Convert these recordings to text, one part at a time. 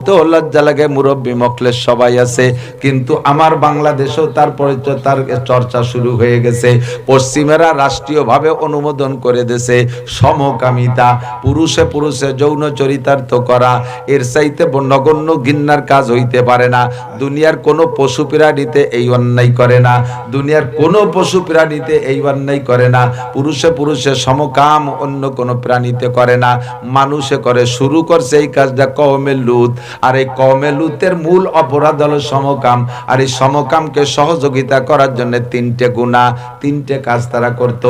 তো লজ্জা লাগে, মুরব্বী মখলেস সবাই আছে, কিন্তু আমার বাংলাদেশেও তার পরিচয়, তার চর্চা শুরু হয়ে গেছে। পশ্চিমেরা রাষ্ট্রীয়ভাবে অনুমোদন করে দিয়েছে সমকামিতা, পুরুষে পুরুষে যৌন চরিতার্থ করা, এর চাইতে নগণ্য ঘৃণার কাজ হইতে পারে না। দুনিয়ার কোনো পশু প্রাণীতে এই অন্যায় করে না, দুনিয়ার কোনো পশু প্রাণীতে এই অন্যায় করে না। পুরুষে পুরুষে সমকাম অন্য কোনো প্রাণীতে করে না, মানুষে করে। শুরু করছে এই কাজটা কওমে লূত। আর এই কওমে লূতের মূল অপরাধ হলো সমকাম। আর এই সমকামকে সহযোগিতা করার জন্য তিনটে গুনাহ, তিনটে কাজ তারা করত।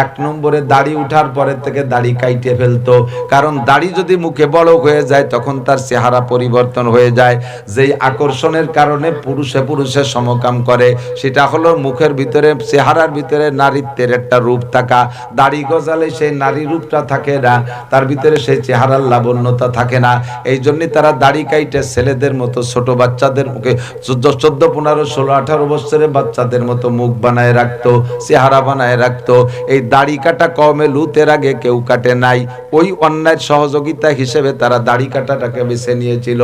এক নম্বরে দাড়ি উঠার পরে থেকে দাড়ি কাইটে ফেলতো, কারণ দাড়ি যদি মুখে বড় হয়ে যায় তখন তার চেহারা পরিবর্তন হয়ে যায়। যেই আকর্ষণের কারণে পুরুষে পুরুষে সমকাম করে, সেটা হলো মুখের ভিতরে, চেহারার ভিতরে নারীত্বের একটা রূপ থাকা। দাড়ি গজালে সেই নারী রূপটা থাকে না, তার ভিতরে সেই চেহারার লাবণ্যতা থাকে না। এই জন্য তারা দাড়ি কাইটে ছেলেদের মতো, ছোট বাচ্চাদের মুখে 14, 15, 16, 18 বছরের বাচ্চাদের মতো মুখ বানায় রাখতো, চেহারা বানায় রাখতো। এই দাড়ি কাটা কওমে লূতের আগে কেউ কাটে নাই। ওই অন্যায়ের সহযোগিতা হিসেবে তারা দাড়ি কাটাটাকে বেছে নিয়েছিল।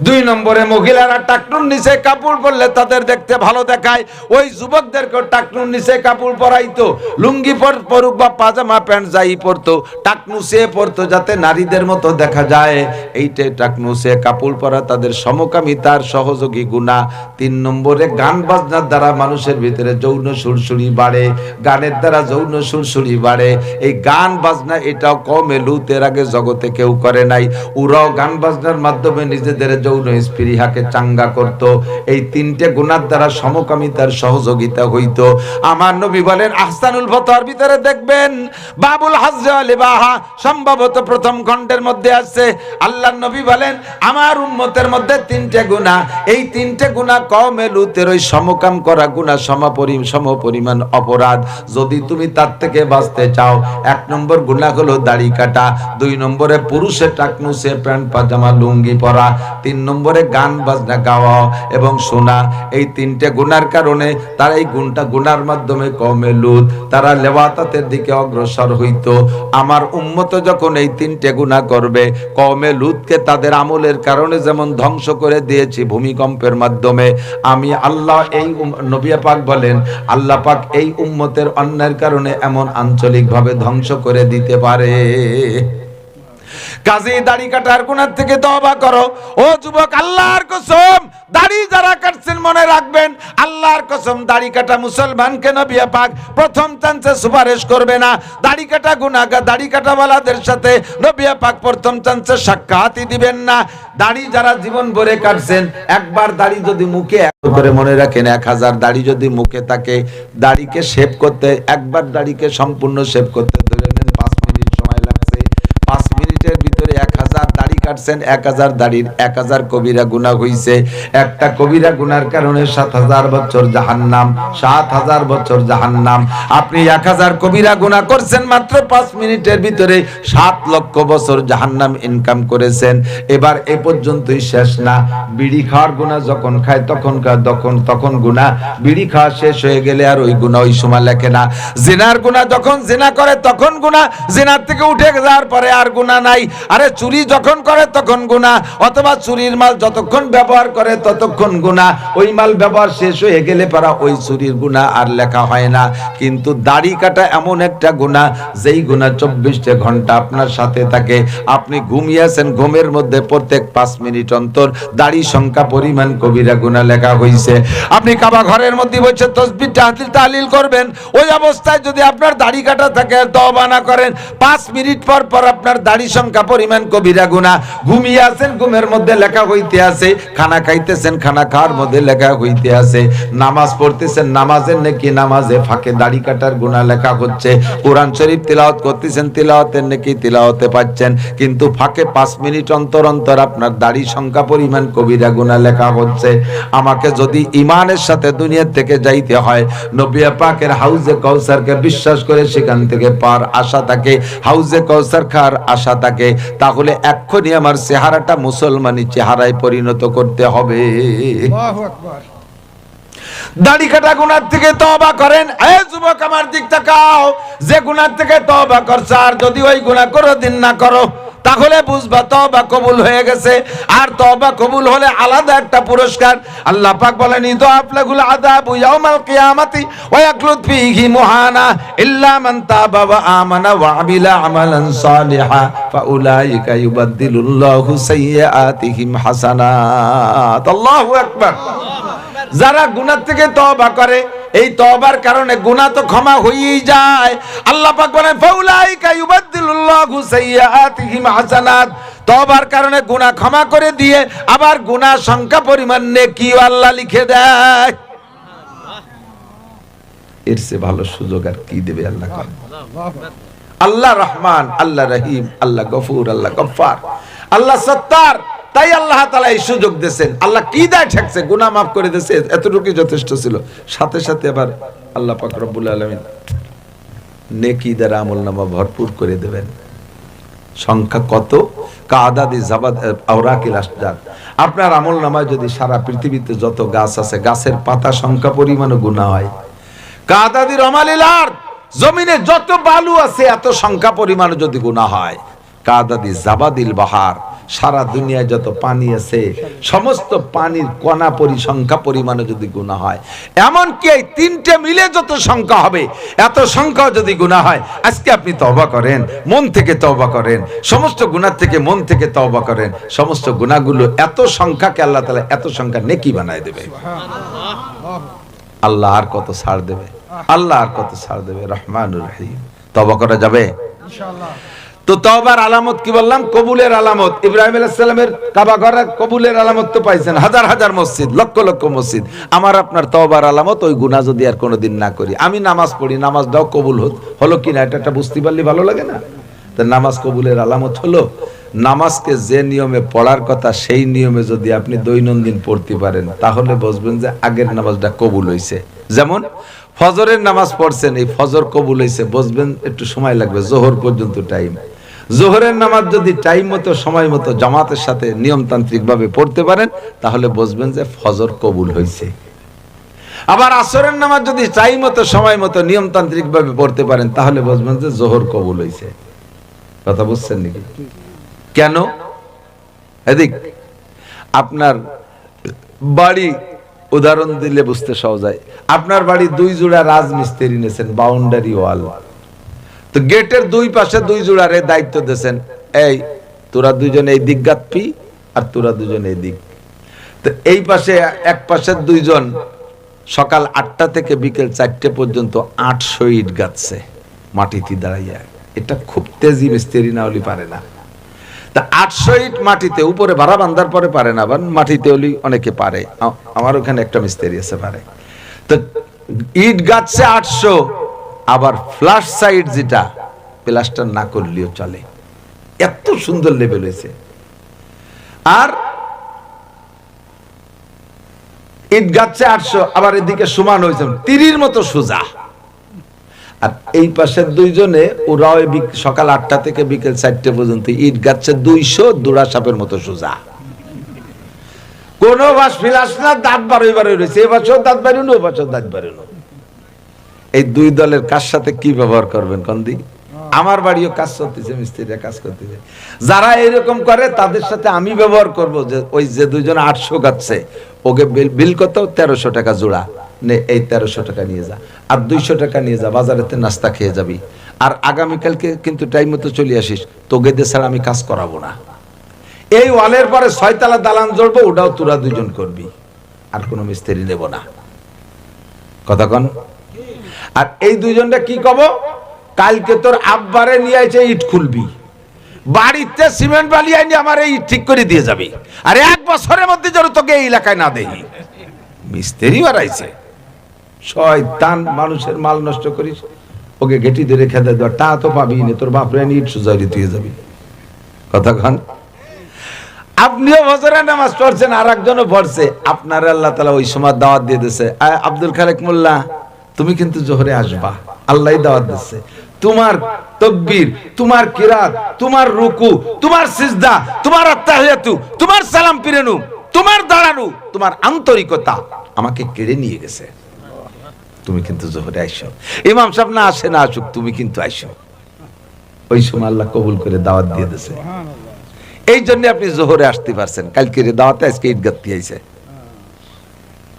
2 নম্বরে মহিলারা টাকনুর নিচে কাপড় পরলে তাদের দেখতে ভালো দেখায়, ওই যুবকদেরকে টাকনুর নিচে কাপড় পরাইতো। লুঙ্গি পরুক বা পাজামা প্যান্ট যাই পরতো, টাকনু সে পরতো যাতে নারীদের মতো দেখা যায়। এইটাই টাকনু সে কাপড় পরা তাদের সমকামিতার সহযোগী গুনাহ। 3 নম্বরে গান বাজনার দ্বারা মানুষের ভিতরে যৌন সুরসুরি বাড়ে, গানের দ্বারা যৌন সুরসুরি বাড়ে। এই গান বাজনা এটাও কওমে লূতের আগে জগতে কেউ করে নাই। ওরাও গান বাজনার মাধ্যমে নিজেদের যৌন স্পৃহাকে চাঙ্গা করত। এই 3টে গুনার দ্বারা সমকামিতার সহযোগিতা হইতো। আমার নবী বলেন, আহসানুল ফতোয়ার ভিতরে দেখবেন বাবুল হাজ্জ ওয়াল ইবাহা সম্ভবত প্রথম খণ্ডের মধ্যে আছে। আল্লাহর নবী বলেন, আমার উম্মতের মধ্যে 3টে গুনাহ, এই 3টে গুনাহ কওমে লূতের ওই সমকাম করা গুনাহ সমপরিমাণ অপরাধ। যদি তুমি তার থেকে বাঁচতে চাও, 1 নম্বর গুনাহ হলো দাড়ি কাটা, 2 নম্বরে পুরুষের টাকনু সে প্যান্ট পাজামা লুঙ্গি পরা, 3 নম্বরে গান বাজনা গাওয়া এবং শোনা। এই 3টে গুনার কারণে তারা এই গুনার মাধ্যমে কওমে লূত তারা লেওয়াতাতের দিকে অগ্রসর হইতো। আমার উম্মত যখন এই 3টে গুনাহ করবে, কওমে লূতকে তাদের আমলের কারণে যেমন ধ্বংস করে দিয়েছি ভূমিকম্পের মাধ্যমে, আমি আল্লাহ, এই নবী পাক বলেন, আল্লাহ পাক এই উম্মতের অন্যায়ের কারণে এমন আঞ্চলিকভাবে ধ্বংস করে দিতে পারে। কাজী দাড়ি কাটার গুনাহ থেকে তওবা করো। ও যুবক, আল্লাহর কসম, দাড়ি যারা কাটছেন মনে রাখবেন, আল্লাহর কসম, দাড়ি কাটা মুসলমানকে নবী পাক প্রথম চান্সে সুপারিশ করবে না। দাড়ি কাটা গুনাহগার, দাড়ি কাটাওয়ালাদের সাথে নবী পাক প্রথম চান্সে সাক্ষাৎই দিবেন না। দাড়ি যারা জীবন ভরে কাটছেন, একবার দাড়ি যদি মুখে, করে মনে রাখেন, 1000 দাড়ি যদি মুখে থাকে, দাড়িকে শেভ করতে, একবার দাড়িকে সম্পূর্ণ শেভ করতে ধরে নেন 5 মিনিট সময় লাগছে। 5 মিনিটের ভিতরে 1000 দাড়ি কাটছেন, 1000 দাড়ির 1000 কবিরা গুনাহ হইছে। একটা কবিরা গুনার কারণে 7000 বছর জাহান্নাম, 7000 বছর জাহান্নাম। আপনি 1000 কবিরা গুনাহ করছেন মাত্র 5 মিনিটের ভিতরে, 7 লক্ষ বছর জাহান্নাম ইনকাম করেছেন। এবার এ পর্যন্তই শেষ না, বিড়ি খাওয়ার গুনাহ যখন খায় তখন গুনাহ, বিড়ি খাওয়া শেষ হয়ে গেলে আর ওই গুনাহ ওই সময় লেখে না। জিনার গুনাহ যখন জিনা করে তখন গুনাহ, জিনার থেকে উঠে যাওয়ার পরে আর গুনাহ নাই। আরে চুরি যখন করে তখন গুনাহ, অথবা চুরির মাল যতক্ষণ ব্যবহার করে ততক্ষণ গুনাহ, ওই মাল ব্যবহার শেষ হয়ে গেলে পারা ওই চুরির গুনাহ আর লেখা হয় না। কিন্তু দাড়ি কাটা এমন একটা গুনাহ, যেই গুনাহ 24 ঘন্টা আপনার সাথে থাকে। আপনি ঘুমিয়েছেন, ঘুমের মধ্যে প্রত্যেক 5 মিনিট অন্তর দাড়ি সংখ্যা পরিমাণ কবিরা গুনাহ লেখা হয়েছে। আপনি কাবা ঘরের মধ্যে বসে তাসবিহ তাহলিল করবেন, ওই অবস্থায় যদি আপনার দাড়ি কাটা থাকে, তওবা না করেন, 5 মিনিট পর পর আপনার দাড়ি সংখ্যা পরিমাণ কবিরা গুনাহ। ঘুমিয়ে আছেন, ঘুমের মধ্যে লেখা হইতে আছে। খানা খাইতেছেন, খানা খাওয়ার মধ্যে লেখা হইতে আছে। নামাজ পড়তেছেন, নামাজের নেকি নামাজে ফাঁকে দাড়ি কাটার গুনাহ লেখা হচ্ছে। কোরআন শরীফ তিলাওয়াত করতেছেন, তিলাওয়াতের নেকি তিলাওয়াতে পাচ্ছেন, কিন্তু ফাঁকে 5 মিনিট অন্তর অন্তর আপনার দাড়ি সংখ্যা পরিমাণ কবিরা গুনাহ লেখা হচ্ছে। আমাকে যদি ঈমানের সাথে দুনিয়া থেকে যাইতে হয়, নবী পাকের হাউজে কাউসারকে বিশ্বাস করে সেখান থেকে পার আশা থাকে, হাউজে কাউসার খাওয়ার আশা থাকে, তাহলে এক্ষুনি আমার চেহারাটা মুসলমানি চেহারায় পরিণত করতে হবে। আল্লাহু আকবার। দাড়ি কাটা গুনার থেকে তওবা করেন। এই যুবক, আমার দিক তাকাও, যে গুনার থেকে তওবা করছ, আর যদি ওই গুনাহ কোনোদিন না করো, তাহলে বুঝবা তওবা কবুল হয়ে গেছে। আর তওবা কবুল হলে আলাদা একটা পুরস্কার। আল্লাহ পাক বলেন ইযআফ লাহুল আযাবু ইয়াউমাল কিয়ামাতি ওয়া ইয়াকলুদ ফীহি মুহানা ইল্লা মান তাবা ওয়া আমানা ওয়া আমিলা আমালান সালিহা ফাউলাইকা ইউবাদদিলুল্লাহু সাইয়্যাতিহিম হাসানাত। আল্লাহু আকবার। যারা গুনাহ থেকে তওবা করে, এই তওবার কারণে গুনাহ তো ক্ষমা হয়েই যায়। আল্লাহ পাক বলেন ফাউলাইকা ইউবাদদিলুল্লাহু সাইয়্যাতিহিম হাসানাত। তওবার কারণে গুনাহ ক্ষমা করে দিয়ে আবার গুনাহ সংখ্যা পরিমাণ নেকিও আল্লাহ লিখে দেয়। এর চেয়ে ভালো সুযোগ আর কি দেবে আল্লাহ? আল্লাহ রহমান, আল্লাহ রহিম, আল্লাহ গফুর, আল্লাহ গফফার, আল্লাহ সত্তার। তাই আল্লাহ তাআলা এই সুযোগ দিয়েছেন। আল্লাহ কি দায় ঠেকছে? গুনাহ মাফ করে দিয়েছে, এতটুকুই যথেষ্ট ছিল। সাথে সাথে আবার আল্লাহ পাক রব্বুল আলামিন নেকি দ্বারা আমলনামা ভরপুর করে দেবেন। সংখ্যা কত? কাদাদি জাবাদ আওরাকিল আশজার। আপনার আমলনামায় যদি সারা পৃথিবীতে যত গাছ আছে, গাছের পাতা সংখ্যা পরিমাণও গুনাহ হয়। কাদাদি রমালিল আরদ, জমিনে যত বালু আছে এত সংখ্যা পরিমাণও যদি গুনাহ হয়। কাদাদি জাবাদিল বাহার, সারা দুনিয়ায় যত পানি আছে সমস্ত পানির কণা সংখ্যা পরিমাণে যদি গুনাহ হয়, এমনকি এই তিনটে মিলে যত সংখ্যা হবে এত সংখ্যা যদি গুনাহ হয়। আজকে আপনি তওবা করেন, মন থেকে তওবা করেন, সমস্ত গুনাহ থেকে মন থেকে তওবা করেন, সমস্ত গুনাহগুলো এত সংখ্যাকে আল্লাহ তাআলা এত সংখ্যা নেকি বানায় দেবে। আল্লাহ আর কত ছাড় দেবে, আল্লাহ আর কত ছাড় দেবে। রহমানুর রহিম। তওবা করা যাবে ইনশাআল্লাহ। তো তওবার আলামত কি বললাম? কবুলের আলামত। ইব্রাহিম আলাইহিস সালামের কাবা ঘরে কবুলের আলামত তো পাইছেন, হাজার হাজার মসজিদ, লক্ষ লক্ষ মসজিদ। আমার আপনার তওবার আলামত ওই গুনাহ যদি আর কোনোদিন না করি। আমি নামাজ পড়ি, নামাজটাও কবুল হলো কিনা এটা বুঝতে পারলে ভালো লাগে না? তো নামাজ কবুলের আলামত হলো নামাজকে যে নিয়মে পড়ার কথা সেই নিয়মে যদি আপনি দৈনন্দিন পড়তে পারেন, তাহলে বুঝবেন যে আগের নামাজটা কবুল হয়েছে। যেমন ফজরের নামাজ পড়ছেন, এই ফজর কবুল হয়েছে, বুঝবেন একটু সময় লাগবে, জোহর পর্যন্ত টাইম। জোহরের নামাজ যদি টাইম মতো সময় মতো জামাতের সাথে নিয়মতান্ত্রিক ভাবে পড়তে পারেন, তাহলে বুঝবেন যে ফজর কবুল হয়েছে। আবার আসরের নামাজ যদি টাইম মতো সময় মতো নিয়মতান্ত্রিক ভাবে পড়তে পারেন, তাহলে বুঝবেন যে জোহর কবুল হয়েছে। কথা বুঝছেন নাকি? কেন? এদিক আপনার বাড়ি উদাহরণ দিলে বুঝতে সহজ হয়। আপনার বাড়ি 2 জোড়া রাজমিস্ত্রি নিয়েছেন, বাউন্ডারি ওয়াল। তো গেটের 2 পাশে 2 জোড়ারে দায়িত্ব দিয়েছেন, এই তোরা দুজন এই দিক গাঁথবি আর তোরা দুজন এই দিক। তো এই পাশে এক পাশের 2 জন সকাল 8টা থেকে বিকেল 4টে পর্যন্ত 800 ইট গাঁথছে মাটিতে দাঁড়াইয়া। এটা খুব তেজি মিস্ত্রি না হলে পারে না। তা 800 ইট মাটিতে, উপরে ভাড়া বান্ধার পরে পারে না, আবার মাটিতে হলে অনেকে পারে। আমার ওখানে একটা মিস্ত্রি আছে পারে। তো ইট গাঁথছে 800, আবার ফ্লাশ সাইড যেটা প্লাস্টার না করলেও চলে, এত সুন্দর লেভেল হয়েছে। আর ইট গাঁথছে 800, আবার এদিকে সমান হয়েছে 30 মতো সোজা। আর এই পাশের 2 জনে ওরা সকাল 8টা থেকে বিকেল 4টে পর্যন্ত ইট গাঁথছে 200 দুরা সাপের মতো সোজা। কোন বাস ফিলাস না, দাঁত বারোই রয়েছে, এ বছর দাঁত বাড়িনো, ও বছর দাঁত বাড়িনো। এই 2 দলের কার সাথে কি ব্যবহার করবেন কন্দি? আমার বাড়িও কাজ করতেছে, মিস্ত্রিরা কাজ করতেছে। যারা এরকম করে তাদের সাথে আমি ব্যবহার করব যে ওই যে 2 জন 800 গাচ্ছে, ওকে বিল কত? 1300 টাকা জোড়া নে, এই 1300 টাকা নিয়ে যা, আর 200 টাকা নিয়ে যা, বাজারেতে নাস্তা খেয়ে যাবি। আর আগামীকালকে কিন্তু টাইম মতো চলে আসিস, তোকে দিয়ে ছাড়া আমি কাজ করাবো না। এই ওয়ালের পরে 6 তলা দালান জড়বো, ওটাও তোরা 2 জন করবি, আর কোনো মিস্ত্রি নেব না। কথা কন? আর এই 2 জনটা কি কব? কালকে তোর আব্বারে নিয়ে এসে ইট খুলবি, বাড়িতে সিমেন্ট বালি আইনি আমার এই ইট ঠিক করে দিয়ে যাবি, আর 1 বছরের মধ্যে যেন তোকে এই এলাকায় না দেই। মিস্ত্রি বাড়াইছে, শয়তান, মানুষের মাল নষ্ট করিস, ওকে গেটি ধরে খেতে দেওয়া, তা তো পাবি না, তোর বাপরে ইট সুজাই দিয়ে যাবি। কথা কন? আপনিও ফজরের নামাজ পড়ছেন, আর একজনও পড়ছে, আপনার আল্লাহ তাআলা ওই সময় দাওয়াত দিয়ে দিয়েছে, আব্দুল খালেক মোল্লা তুমি কিন্তু জোহরে আসবা, আল্লাহই দাওয়াত দিচ্ছে। তোমার তাকবীর, তোমার কিরাত, তোমার রুকু, তোমার সিজদা, তোমার আত্তাহিয়াতু, তোমার সালাম ফিরানো, তোমার দাঁড়ানো, তোমার আন্তরিকতা আমাকে কেড়ে নিয়ে গেছে। তুমি কিন্তু জোহরে আইসো। ইমাম সাহেব না আসে না আসুক, তুমি কিন্তু আইসো। ওই সময় আল্লাহ কবুল করে দাওয়াত দিয়ে দিয়েছে। এই জন্য আপনি জোহরে আসতে পারছেন, কালকের দাওয়াতে আজকে ঈদগাহ আইছে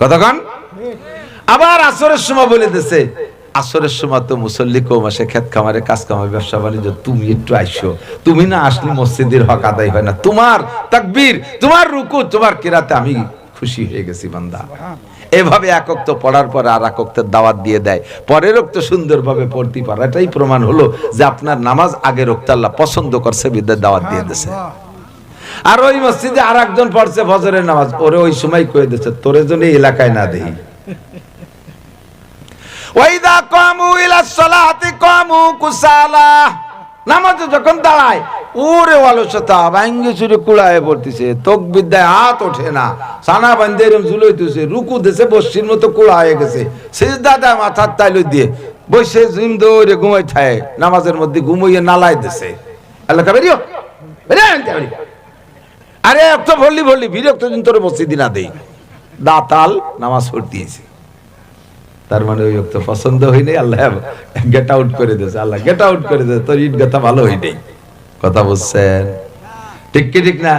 কতক্ষণ। আবার আসরের সময় বলে দিয়েছে, আসরের সময় তো মুসল্লি কম আসে, ক্ষেত খামারে কাজ কামার ব্যবসা বাণিজ্য, তুমি একটু আইসো, তুমি না আসলে মসজিদের হক আদায় হয় না, তোমার তাকবীর, তোমার রুকু, তোমার কিরাতে আমি খুশি হয়ে গেছি বান্দা। এভাবে এক ওয়াক্ত পড়ার পর আর এক ওয়াক্তের দাওয়াত দিয়ে দেয়, পরের ওয়াক্ত সুন্দরভাবে পড়তে পারে। এটাই প্রমাণ হলো যে আপনার নামাজ আগের ওয়াক্ত আল্লাহ পছন্দ করছে, বিদ্যার দাওয়াত দিয়ে দিয়েছে। আর ওই মসজিদে আর একজন পড়ছে ফজরের নামাজ, ওরে ওই সময় কয়ে দিচ্ছে তোরে জন্য এলাকায় না দেই। ওয়াইদা কামু ইলা সালাতি কামু কুসালা, নামাজে যখন দাঁড়ায় ওরে অলসতা ভাঙ্গে চুরে কুড়ায় পড়তেছে, তাকবীর দেয় হাত ওঠে না, সানা বান্ধে এরকম ঝুলাইতেছে, রুকু দেশে বসির মতো কুড়ায় গেছে, সিজদা দেয় মাথার তাইলো দিয়ে বসে জিম দৌড়ে ঘুমাই থাকে, নামাজের মধ্যে ঘুমাইয়ে নালাই দিছে। আল্লাহ বেরিও আরে এত বললি বললি বিরক্ত দিন তোর মসজিদ না দেই, দাতাল নামাজ পড়তেছি। তার মানে ওই তো পছন্দ হয় নাই, আল্লাহ গেট আউট করে দিয়েছে, আল্লাহ গেট আউট করে দিয়েছে, তোর ঈদ গাথা ভালো হয় নাই। কথা বুঝছেন? ঠিক কি ঠিক না?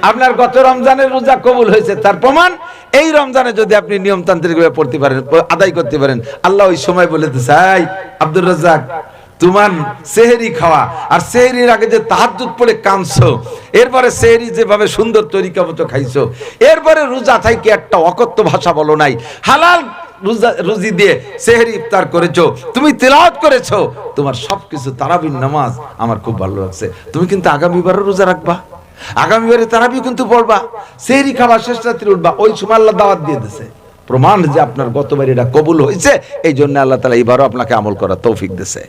আপনার গত রমজানের রোজা কবুল হয়েছে, তার প্রমাণ এই রমজানে যদি আপনি নিয়মতান্ত্রিক ভাবে পড়তে পারেন, আদায় করতে পারেন, আল্লাহ ওই সময় বলে দিয়েছে, এই আব্দুর রাজ্জাক তোমার সেহরি খাওয়া, আর সেহরির আগে যে তাহাজ্জুদ পড়ে কাঁদছো, এরপরে সেহরি যেভাবে সুন্দর তরিকা মতো খাইছো, এরপরে রোজা থাইকে একটা অকথ্য ভাষা বলো নাই, হালাল রুজি দিয়ে সেহরি ইফতার করেছো, তুমি তিলাওয়াত করেছো, তোমার সবকিছু তারাবির নামাজ আমার খুব ভালো লাগছে। তুমি কিন্তু আগামীবারও রোজা রাখবা, আগামীবারে তারাবি কিন্তু পড়বা, সেহরি খাওয়া শেষ রাত্রে উঠবা, ওই সময় আল্লাহ দাওয়াত দিয়ে দিয়েছে। প্রমাণ যে আপনার গতবার এটা কবুল হয়েছে, এই জন্য আল্লাহ তাআলা এবারও আপনাকে আমল করার তৌফিক দিয়েছে।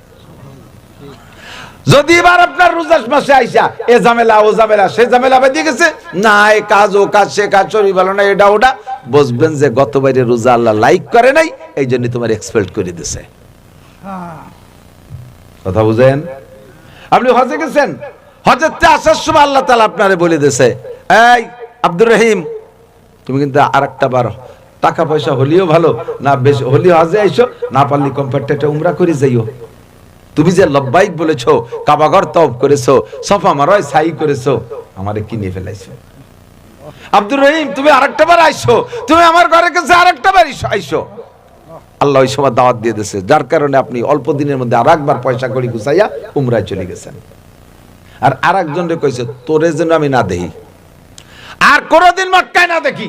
যদি এবার আপনার রোজার মাসে আইসা এ ঝামেলা ও ঝামেলা সে ঝামেলা বেঁধে গেছে, না এ কাজ ও কাজ সে কাজ শরীর ভালো না এটা ওটা, বুঝবেন যে গতবারের রোজা আল্লাহ লাইক করে নাই, এই জন্য তোমার এক্সপেক্ট করে দিছে। কথা বুঝেন? আপনি হজে গেছেন, হজেতে আসার সময় আল্লাহ তাআলা আপনারে বলে দিয়েছে, এই আব্দুর রহিম তুমি কিন্তু আরেকটা বার টাকা পয়সা হলিও ভালো না বেশি হলিও হজে আইসো, না পারলি কমপ্লিট উমরা করে যাইও। তুমি যে লব্বাইক বলেছো, কাবাঘর তওয়াফ করেছো, সাফা মারওয়া সাই করেছো, আমারে কিনে ফেলাইছো। আব্দুর রহিম তুমি আরেকটা বার আইসো, তুমি আমার ঘরের কাছে আরেকটা বার আইসো। আল্লাহ ওই সময় দাওয়াত দিয়ে দিয়েছে, যার কারণে আপনি অল্প দিনের মধ্যে আরেকবার পয়সা করি গুছাইয়া উমরায় চলে গেছেন। আর আরেকজনরে কইছে তোরে যেন আমি না দেখি, আর কোনোদিন মক্কায় না দেখি।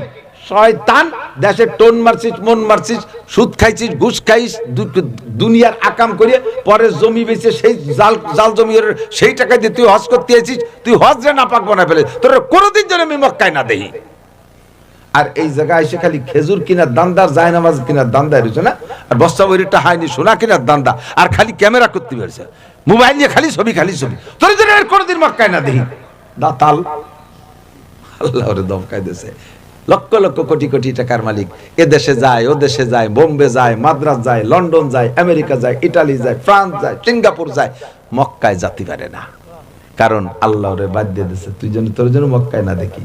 শয়তান, দেশে টোন মারছিস, মন মারছিস, সুদ খাইছিস, ঘুষ খাইস, দুনিয়ার আকাম করে পরে জমি বেচে সেই জাল জমি সেই টাকা দিয়ে তুই হজ করতে আইছিস, তুই হজ রে নাপাক বানায় ফেলে, তোর কোনোদিন যেন আমি মক্কায় না দেখি। আর এই জায়গায় এসে খালি খেজুর কিনার দান্দার, জায়নামাজ কিনার দান্দা রয়েছে না, আর বস্তা বইটা হাইনি সোনা কিনার দান্দা, আর খালি ক্যামেরা করতে পারছে, মোবাইল নিয়ে খালি ছবি তোর জন্য কোনোদিন মক্কায় না দেখি। দাতাল আল্লাহ ওরে দমকাই দিয়েছে। লক্ষ লক্ষ কোটি কোটি টাকার মালিক এ দেশে যায়, ও দেশে যায়, বোম্বে যায়, মাদ্রাজ যায়, লন্ডন যায়, আমেরিকা যায়, ইটালি যায়, ফ্রান্স যায়, সিঙ্গাপুর যায়, মক্কায় যেতে পারে না, কারণ আল্লাহ ওরে বাদ দিয়ে দিয়েছে, তুই যেন তোর জন্য মক্কায় না দেখি।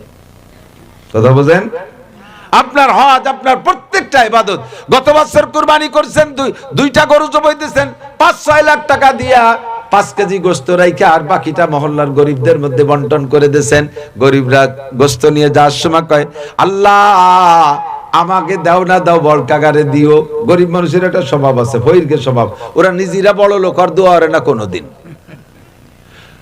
কথা বুঝেন? আপনার হজ, আপনার প্রত্যেকটা ইবাদত। গত বছর কুরবানি করছেন, দুইটা গরু জবাই দিয়েছেন 5-6 লাখ টাকা দিয়া, 5 কেজি গোস্ত রাইখা, আর বাকিটা মহল্লার গরিবদের মধ্যে বন্টন করে দিয়েছেন। গরিবরা গোস্ত নিয়ে যাওয়ার সময় কয়, আল্লাহ আমাকে দাও না দাও, বড়কাগারে দিও। গরিব মানুষের একটা স্বভাব আছে, ফকিরের স্বভাব, ওরা নিজেরা বড় লোক আর দোয়া করে না কোনোদিন।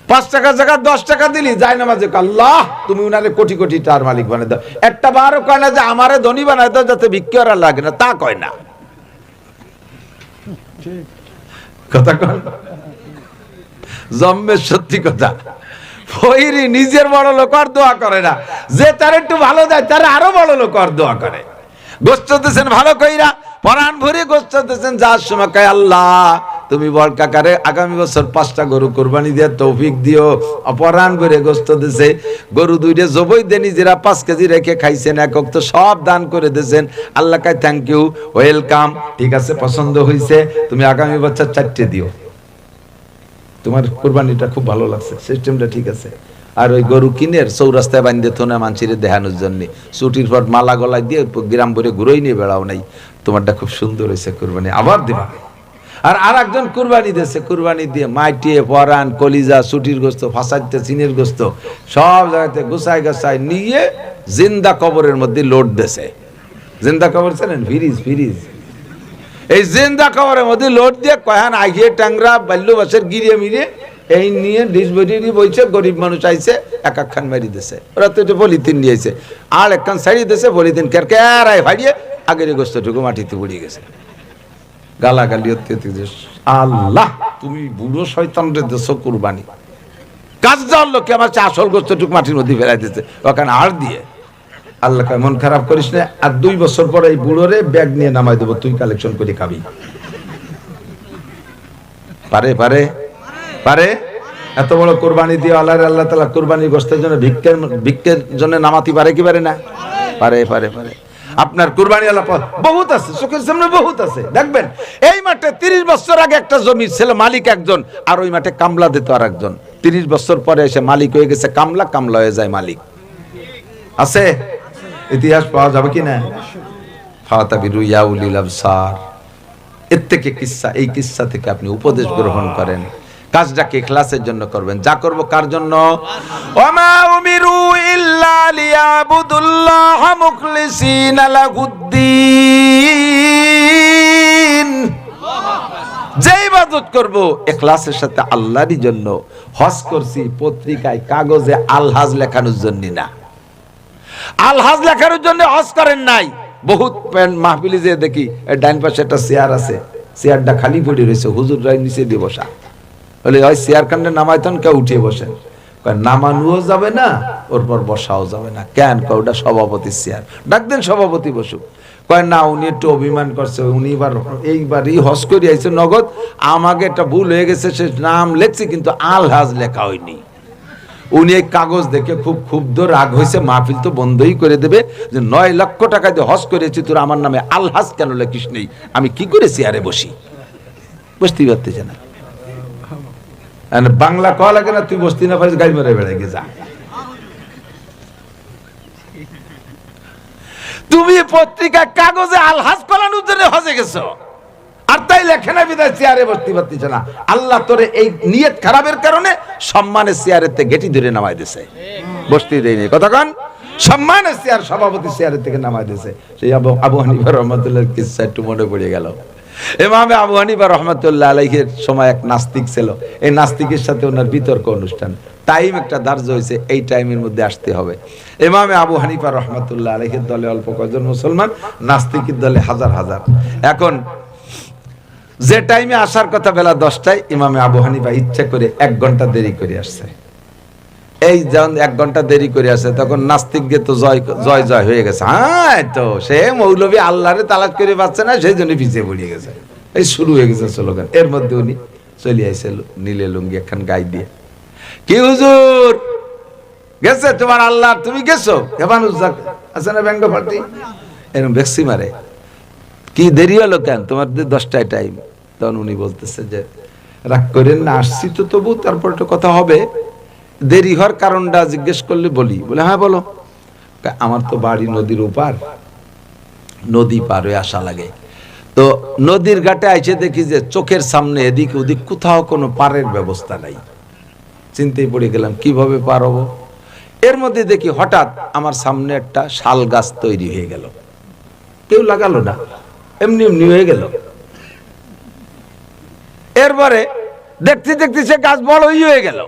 5 টাকার জায়গায় 10 টাকা দিলি যায় না মাঝে, আল্লাহ তুমি উনারে কোটি কোটি টাকার মালিক বানাই দাও। একটা বারও কয় না যে আমারে ধনী বানাই দাও যাতে ভিক্ষা করা লাগে না, তা কয় না। কথা কয় জম্মের সত্যি কথা। ফকিরি নিজের বড় লোক আর দোয়া করে না, যে তার একটু ভালো দেয় তার আরো বড় লোক আর দোয়া করে। গোস্ত দিয়েছেন ভালো কইরা, পরাণ ভরে গোস্ত দিয়েছেন, যার সময় কয় আল্লাহ তুমি বড় কাকারে আগামী বছর 5টা গরু কোরবানি দিয়ে তৌফিক দিও। অপরাণ ভরে গোস্ত দিয়েছে, গরু 2টা জবই দিয়ে নিজেরা 5 কেজি রেখে খাইছেন, একক তো সব দান করে দিয়েছেন। আল্লাহ কয় থ্যাংক ইউ, ওয়েলকাম, ঠিক আছে পছন্দ হয়েছে, তুমি আগামী বছর 4টে দিও, তোমার কোরবানিটা খুব ভালো লাগছে, সিস্টেমটা ঠিক আছে। আর ওই গরু কিনের চৌরাস্তায় বাঁধতে তো না মানছিরে দেখানোর জন্য, ছুটির পর মালা গলায় দিয়ে গ্রাম ভরে ঘুরোই নিয়ে বেড়াও নাই, তোমারটা খুব সুন্দর হয়েছে কোরবানি, আবার দিবা। আর আরেকজন কুরবানি দিয়েছে, কুরবানি দিয়ে মাটিয়ে পরান কলিজা ছুটির গোস্ত ফাঁসাইতে চিনের গোস্ত সব জায়গাতে গুছাই গাছাই নিয়ে জিন্দা কবরের মধ্যে লোড দিয়েছে। জিন্দা কবর ছিলেন ফিরিজ এই জিন্দা কবরের মধ্যে লোড দিয়ে কয়ান আগিয়ে ট্যাংরা বাল্যবাসের গিরিয়ে মিরিয়ে এই নিয়ে ডিশ বইটি বইছে, গরিব মানুষ আইছে এক একখান মারি দিছে, ওরা তো এটা পলিথিন নিয়েছে আর একখান ছাড়িয়ে দিয়েছে, পলিথিন কেরাই ফাড়িয়ে আগের গোস্তটুকু মাটিতে পড়িয়ে গেছে। গালাগালি হতে আল্লাহ তুমি বুড়ো শয়তানরে দেশ কুরবানি কাজ যাওয়ার লোককে আমার আসল গোস্তটুকু মাটির মধ্যে ফেলাই দিতে ওখানে আর দিয়ে। আল্লাহ মন খারাপ করিস না, আর 2 বছর পরে এই বুড়োরে ব্যাগ নিয়ে নামাই দেবো, তুই কালেকশন করে খাবি। পারে পারে পারে এত বড় কোরবানি দিয়ে আল্লাহ তাআলা কোরবানির গোশতের জন্য ভিক্ষের জন্য নামাতে পারে কি পারে না? পারে পারে পারে। আপনার কুরবানি আল্লাহ বহুত আছে, চোখের সামনে বহুত আছে। দেখবেন এই মাঠে 30 বছর আগে একটা জমির ছিল মালিক একজন, আর ওই মাঠে কামলা দিত আর একজন। 30 বছর পরে এসে মালিক হয়ে গেছে কামলা, কামলা হয়ে যায় মালিক। আছে ইতিহাস পাওয়া যাবে কি না? ফাতাবিরু ইয়া উলিল আবসার। এর থেকে কিসসা, এই কিসসা থেকে আপনি উপদেশ গ্রহণ করেন, কাজটাকে ইখলাসের জন্য করবেন। যা করব কার জন্য? ওয়ামা উমিরু ইল্লা লিয়াবুদুল্লাহ মুখলিসিনা লাহুদ্দিন। যে ইবাদত করব ইখলাসের সাথে আল্লাহরই জন্য। হজ করছি পত্রিকায় কাগজে আলহাজ লেখানোর জন্য না, আলহাজ লেখানোর জন্য হজ করেন নাই। বহুত মাহফিলে যে দেখি ডাইন পাশে একটা চেয়ার আছে, চেয়ারটা খালি পড়ে রয়েছে, হুজুর রাই নিচে দিয়ে বসা, বলে ওই চেয়ার কান্ডে নামাইতন কেউ উঠিয়ে বসেন, নামানুও যাবে না ওর পর বসাও যাবে না। কেন? ওটা সভাপতির চেয়ার, ডাক দেন সভাপতি বসুক। কয় না উনি একটু অভিমান করছে, উনি এইবারই হজ করে আইছে নগদ, আমাকে একটা ভুল হয়ে গেছে, সে নাম লেখছে কিন্তু আলহাজ লেখা হয়নি। উনি এই কাগজ দেখে খুব ক্ষুব্ধ, রাগ হয়েছে, মাহফিল তো বন্ধই করে দেবে যে 9 লক্ষ টাকা দিয়ে হজ করেছি, তোর আমার নামে আলহাজ কেন লেখিস নেই? আমি কি করে চেয়ারে বসি? বসতেই পারতেছে না। বাংলা কয়া লাগে না, তুই বসতি না পারিস, গাড়ি মেরে বেড়াই গে যা। তুমি পত্রিকা কাগজে আলহাজ করানোর জন্য হজে গেছো, আর তাই লেখে না বিদায় চেয়ারে বসতে পারতেছে না। আল্লাহ তোরে এই নিয়ত খারাপের কারণে সম্মানের চেয়ারের থেকে গেটি ধরে নামাই দিছে, বসতেই দেয়নি। কতক্ষণ সম্মানের চেয়ার, সভাপতি চেয়ারের থেকে নামাই দিছে। সেই আবু হানিফা রাহমাতুল্লাহর কিসসা একটু মনে পড়ে গেল। ইমাম আবু হানিফা রাহমাতুল্লাহ আলাইহির সময় এক নাস্তিক ছিল, এই নাস্তিকের সাথে ওনার বিতর্ক অনুষ্ঠান, টাইম একটা ধার্য হয়েছে, এই টাইমের মধ্যে আসতে হবে। ইমাম আবু হানিফা রাহমাতুল্লাহ আলাইহির দলে অল্প কয়েকজন মুসলমান, নাস্তিকের দলে হাজার হাজার। এখন যে টাইমে আসার কথা বেলা 10টায়, ইমাম আবু হানিফা ইচ্ছা করে 1 ঘন্টা দেরি করে আসছে। এই যখন 1 ঘন্টা দেরি করে আসে, তখন নাস্তিকদের তো জয় জয় জয় হয়ে গেছে। হ্যাঁ তো সে মৌলবী আল্লাহরে তালাশ করে পাচ্ছে না, সেই জন্য পিছিয়ে পড়িয়ে গেছে। এই শুরু হয়ে গেছে স্লোগান। এর মধ্যে উনি চলে আইসে নীলে লুঙ্গি একখান গায়ে দিয়ে, কি হুজুর গেছে তোমার আল্লাহ, তুমি গেছো? আছে না ব্যঙ্গ পার্টি, এরকম ভেক্সি মারে, কি দেরি হলো কেন তোমার? 10টায় টাইম। তখন উনি বলতেছে যে রাগ করেন না, আসছি তো, তবু তারপর একটা কথা হবে, দেরি হওয়ার কারণটা জিজ্ঞেস করলে বলি। বলে হ্যাঁ বলো। আমার তো বাড়ি নদীর ওপার, নদী পার হয়ে আসা লাগে, তো নদীর ঘাটে আইসে দেখি যে চোখের সামনে এদিক ওদিক কোথাও কোনো পারের ব্যবস্থা নাই। চিন্তায় পড়ে গেলাম কিভাবে পার হবো। এর মধ্যে দেখি হঠাৎ আমার সামনে একটা শাল গাছ তৈরি হয়ে গেল, কেউ লাগালো না, এমনি এমনি হয়ে গেল। এরপরে দেখতে দেখতে সে গাছ বড়ই হয়ে গেল।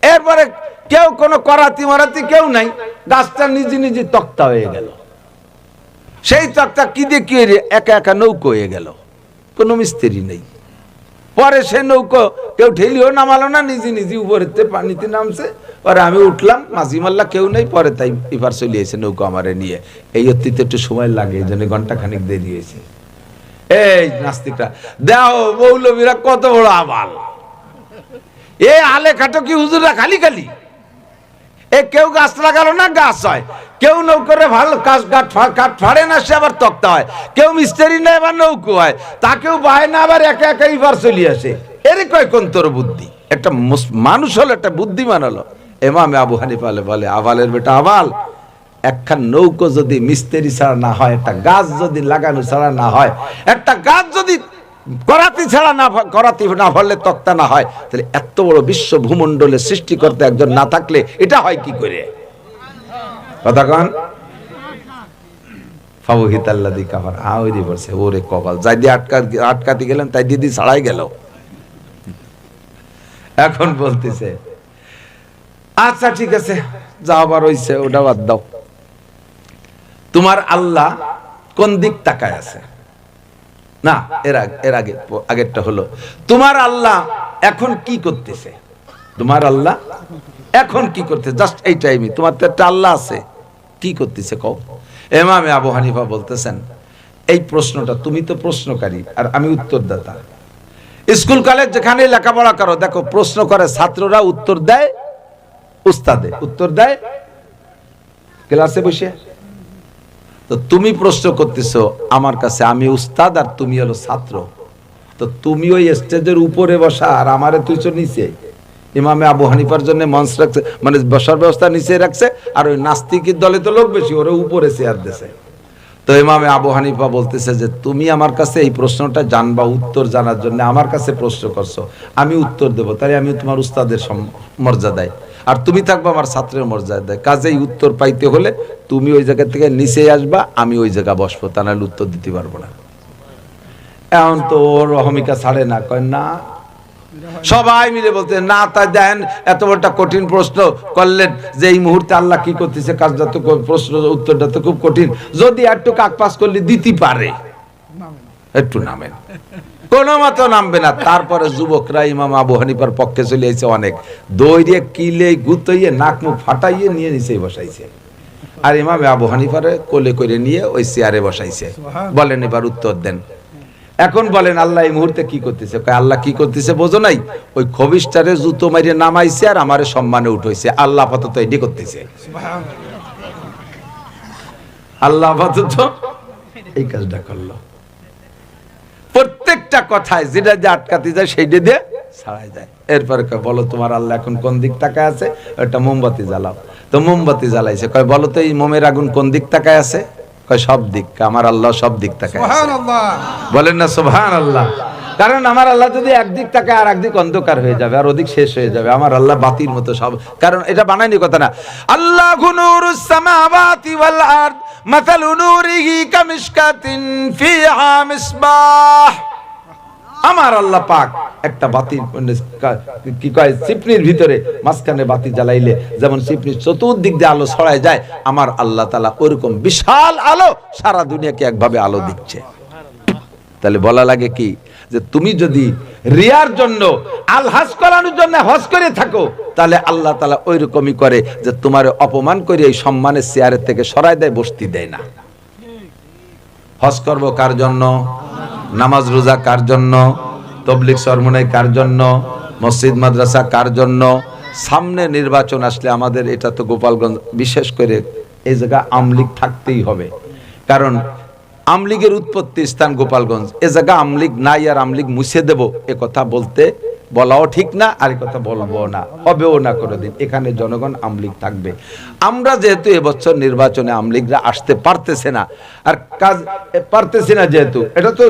এরপরে কেউ কোনো করাতি মারাতি কেউ নাই, গাছটা নিজে নিজে তক্তা হয়ে গেল। সেই তক্তা কি দিয়ে কি একা একা নৌকো হয়ে গেল, কোনো মিস্ত্রি নেই। পরে সে নৌকো কেউ ঠেলিও নামালো না, নিজে নিজে উপরেতে পানিতে নামছে। পরে আমি উঠলাম, মাঝি মাল্লা কেউ নেই। পরে তাই এবার চলে এসে নৌকো আমারে নিয়ে। এই অতীতে একটু সময় লাগে, এই জন্য ঘন্টাখানিক দেরি হয়েছে। এই নাস্তিকটা দেও, মৌলবীরা কত বড় আবাল, এ আলে খাটো কি হুজুররা খালি খালি। এ কেউ গাছ লাগালো না, গাছ হয়। কেউ নৌকরে ভালো কাঠ ফাড়ে না, সে আবার তক্তা হয়। কেউ মিস্ত্রি না, এবার নৌকো হয়। তাকেও বায় না, আবার একা একা এবার চলে আসে। এরই কয় কোন তোর বুদ্ধি? একটা মানুষ হলো, একটা বুদ্ধিমান হলো। ইমাম আবু হানিফা বলে আবালের বেটা আবাল, একখান নৌকো যদি মিস্ত্রি ছাড়া না হয়, একটা গাছ যদি লাগানো ছাড়া না হয়, একটা গাছ যদি করাতি ছাড়া না, করাতি না ভরলে তক্তা না হয়, তাহলে এত বড় বিশ্ব ভূমণ্ডলে সৃষ্টিকর্তা একজন না থাকলে এটা হয় কি করে? কথা কন। ফাবহিতাল্লাযী কাফার, ওইদি বলছে ওরে কপাল, যাই দিয়ে আটকাতে গেলেন তাই দিদি ছাড়াই গেল। এখন বলতেছে আচ্ছা ঠিক আছে, যা আবার হইছে ওটা বাদ দাও, তোমার আল্লাহ কোন দিক তাকায় আছে? না, এর আগেরটা হলো তোমার আল্লাহ এখন কি করতেছে? তোমার আল্লাহ এখন কি করতে? জাস্ট এই টাইমে তোমার তো একটা আল্লাহ আছে, কি করতেছে কও? ইমাম আবু হানিফা বলতেছেন এই প্রশ্নটা, তুমি তো প্রশ্নকারী আর আমি উত্তরদাতা। স্কুল কলেজ যেখানে লেখাপড়া করো দেখো, প্রশ্ন করে ছাত্ররা, উত্তর দেয় উস্তাদে, উত্তর দেয় ক্লাসে বসে। তো তুমি প্রশ্ন করতেছো আমার কাছে, আমি উস্তাদ আর তুমি হলো ছাত্র, তো তুমি ওই স্টেজের উপরে বসা আর আমারে তুইছো নিচে। ইমামে আবু হানিফার জন্য মঞ্চ রাখছে, মানে বসার ব্যবস্থা নিচে রাখছে, আর ওই নাস্তিকের দলে তো লোক বেশি, ওরা উপরে চেয়ার দিয়েছে। তো ইমামে আবু হানিফা বলতেছে যে তুমি আমার কাছে এই প্রশ্নটা জানবা, উত্তর জানার জন্য আমার কাছে প্রশ্ন করছো, আমি উত্তর দেবো, তাই আমি তোমার উস্তাদের মর্যাদায়, আর তুমি থাকবা আমার ছাত্রের মর্যাদায়। কাজেই উত্তর পাইতে হলে তুমি ওই জায়গা থেকে নিচে আসবা, আমি ওই জায়গা বসবো, তা নাহলে উত্তর দিতে পারবো না। এখন তো ওর অহমিকা ছাড়ে না, কয় না। সবাই মিলে বলতে না, তা দেন এত বড়টা কঠিন প্রশ্ন করলেন যে এই মুহূর্তে আল্লাহ কি করতেছে, কাজটা তো প্রশ্ন উত্তরটা তো খুব কঠিন, যদি একটু কাকপাস করলে দিতে পারে, একটু নামেন। কোন মতো নামবে না। তারপরে যুবকরা ইমাম আবু হানিফার পক্ষে চলে এসেছে, অনেক দৌড়িয়ে কিলে গুতাইয়ে নাক মুখ ফাটাইয়ে নিয়ে নিচেই বসাইছে, আর ইমাম আবু হানিফারে কোলে করে নিয়ে ওই চেয়ারে বসাইছে। বলেন এবার উত্তর দেন। এখন বলেন আল্লাহ এই মুহূর্তে কি করতেছে? আল্লাহ কি করতেছে বোঝো নাই? ওই খবিশটারে জুতো মারিয়ে নামাইছে আর আমারে সম্মানে উঠাইছে। আল্লাহ আপাতত এটি করতেছে, আল্লাহ আপাতত এই কাজটা করলো। প্রত্যেকটা কথায় যেটা যে আটকাতে যায় সেইটা দিয়ে ছাড়াই যায়। এরপরে বলো তোমার আল্লাহ এখন কোন দিক তাকায় আছে? একটা মোমবাতি জ্বালাও। তো মোমবাতি জ্বালাইছে, কয় বলো তো এই মোমের আগুন কোন দিক তাকায় আছে? কয় সব দিক। আমার আল্লাহ সব দিক তাকায় আছে। সুবহানাল্লাহ, বলেন না সুবহানাল্লাহ। কারণ আমার আল্লাহ যদি একদিক তাকায় আর একদিক অন্ধকার হয়ে যাবে, আর ওদিক শেষ হয়ে যাবে। আমার আল্লাহ বাতির মতো সব, কারণ এটা বানায়নি কথা না। আল্লাহু নূরুস সামাওয়াতি ওয়াল আরদ মাসালু নূরিহি কামিশকাতিন ফিহা মিসবাহ। আমার আল্লাহ পাক একটা বাতি, কি কয়, চিপনির ভিতরে মাঝখানে বাতি জ্বালাইলে যেমন চিপনির চতুর্দিক দিয়ে আলো ছড়ায় যায়, আমার আল্লাহ তাআলা ওরকম বিশাল আলো সারা দুনিয়াকে একভাবে আলো দিচ্ছে। তাহলে বলা লাগে কি যে তুমি যদি রিয়ার জন্য আলহাজ করানোর জন্য হজ করে থাকো, তাহলে আল্লাহ তাআলা ওইরকমই করে যে তোমার অপমান করে এই সম্মানের চেয়ারের থেকে সরায় দেয়, বসতে দেয় না। হজ করবো কার জন্য? নামাজ রোজা কার জন্য? তবলিগ সরমনাই কার জন্য? মসজিদ মাদ্রাসা কার জন্য? সামনে নির্বাচন আসলে আমাদের, এটা তো গোপালগঞ্জ বিশেষ করে এই জায়গা আমলিগ থাকতেই হবে, কারণ আমলিগের উৎপত্তি স্থান গোপালগঞ্জ। এ জায়গা আমলিগ নাই আর আমলিগ মুছে দেব, এ কথা বলাও ঠিক না, আর এ কথা বলবো না, হবেও না কোনোদিন। এখানে জনগণ আমলিগ থাকবে। আমরা যেহেতু এবছর নির্বাচনে আমলিগরা আসতে পারতেছে না, আর কাজ পারতেছি না, যেহেতু এটা তো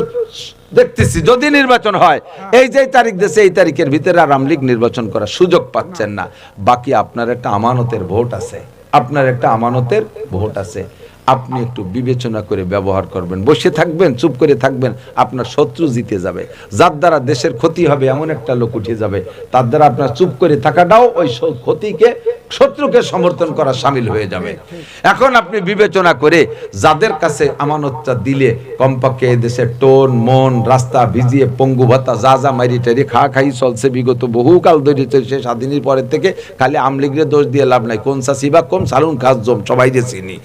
দেখতেছি যদি নির্বাচন হয় এই যে তারিখ দেশে, এই তারিখের ভিতরে আর আমলিগ নির্বাচন করার সুযোগ পাচ্ছেন না। বাকি আপনার একটা আমানতের ভোট আছে, আপনার একটা আমানতের ভোট আছে। আপনি একটু বিবেচনা করে ব্যবহার করবেন। বসে থাকবেন, চুপ করে থাকবেন, আপনার শত্রু জিতে যাবে। যার দ্বারা দেশের ক্ষতি হবে এমন একটা লোক উঠে যাবে, তার দ্বারা আপনার চুপ করে থাকাটাও ওই ক্ষতিকে, শত্রুকে সমর্থন করা শামিল হয়ে যাবে। এখন আপনি বিবেচনা করে যাদের কাছে আমানতটা দিলে, কমপক্ষে এই দেশের টোন মন রাস্তা ভিজিয়ে পঙ্গু ভাতা যা যা মারি টারি খাই চলছে বিগত বহুকাল ধরে, সে স্বাধীনের পরের থেকে। খালি আমলিগের দোষ দিয়ে লাভ নাই, কোন চাষি বা কম সালুন খাস জম সবাই যে চিনি।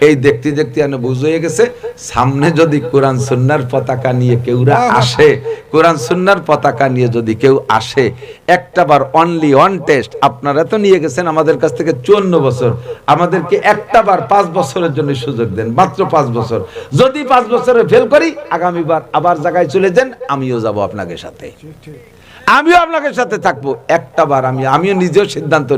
এই দেখতে দেখতে বুঝে গেছে, সামনে যদি কোরআন সুন্নাহর পতাকা নিয়ে কেউরা আসে, কোরআন সুন্নাহর পতাকা নিয়ে যদি কেউ আসে, একটাবার অনলি ওয়ান টেস্ট, আপনারা তো নিয়ে গেছেন আমাদের কাছ থেকে 54 বছর, আমাদেরকে একটাবার 5 বছরের জন্য সুযোগ দেন, মাত্র 5 বছর। যদি 5 বছরে ফেল করি, আগামীবার আবার জায়গায় চলে যান, আমিও যাব আপনাদের সাথে। আমিও আপনাদের সাথে থাকবো। একটা বার আমিও নিজেও সিদ্ধান্ত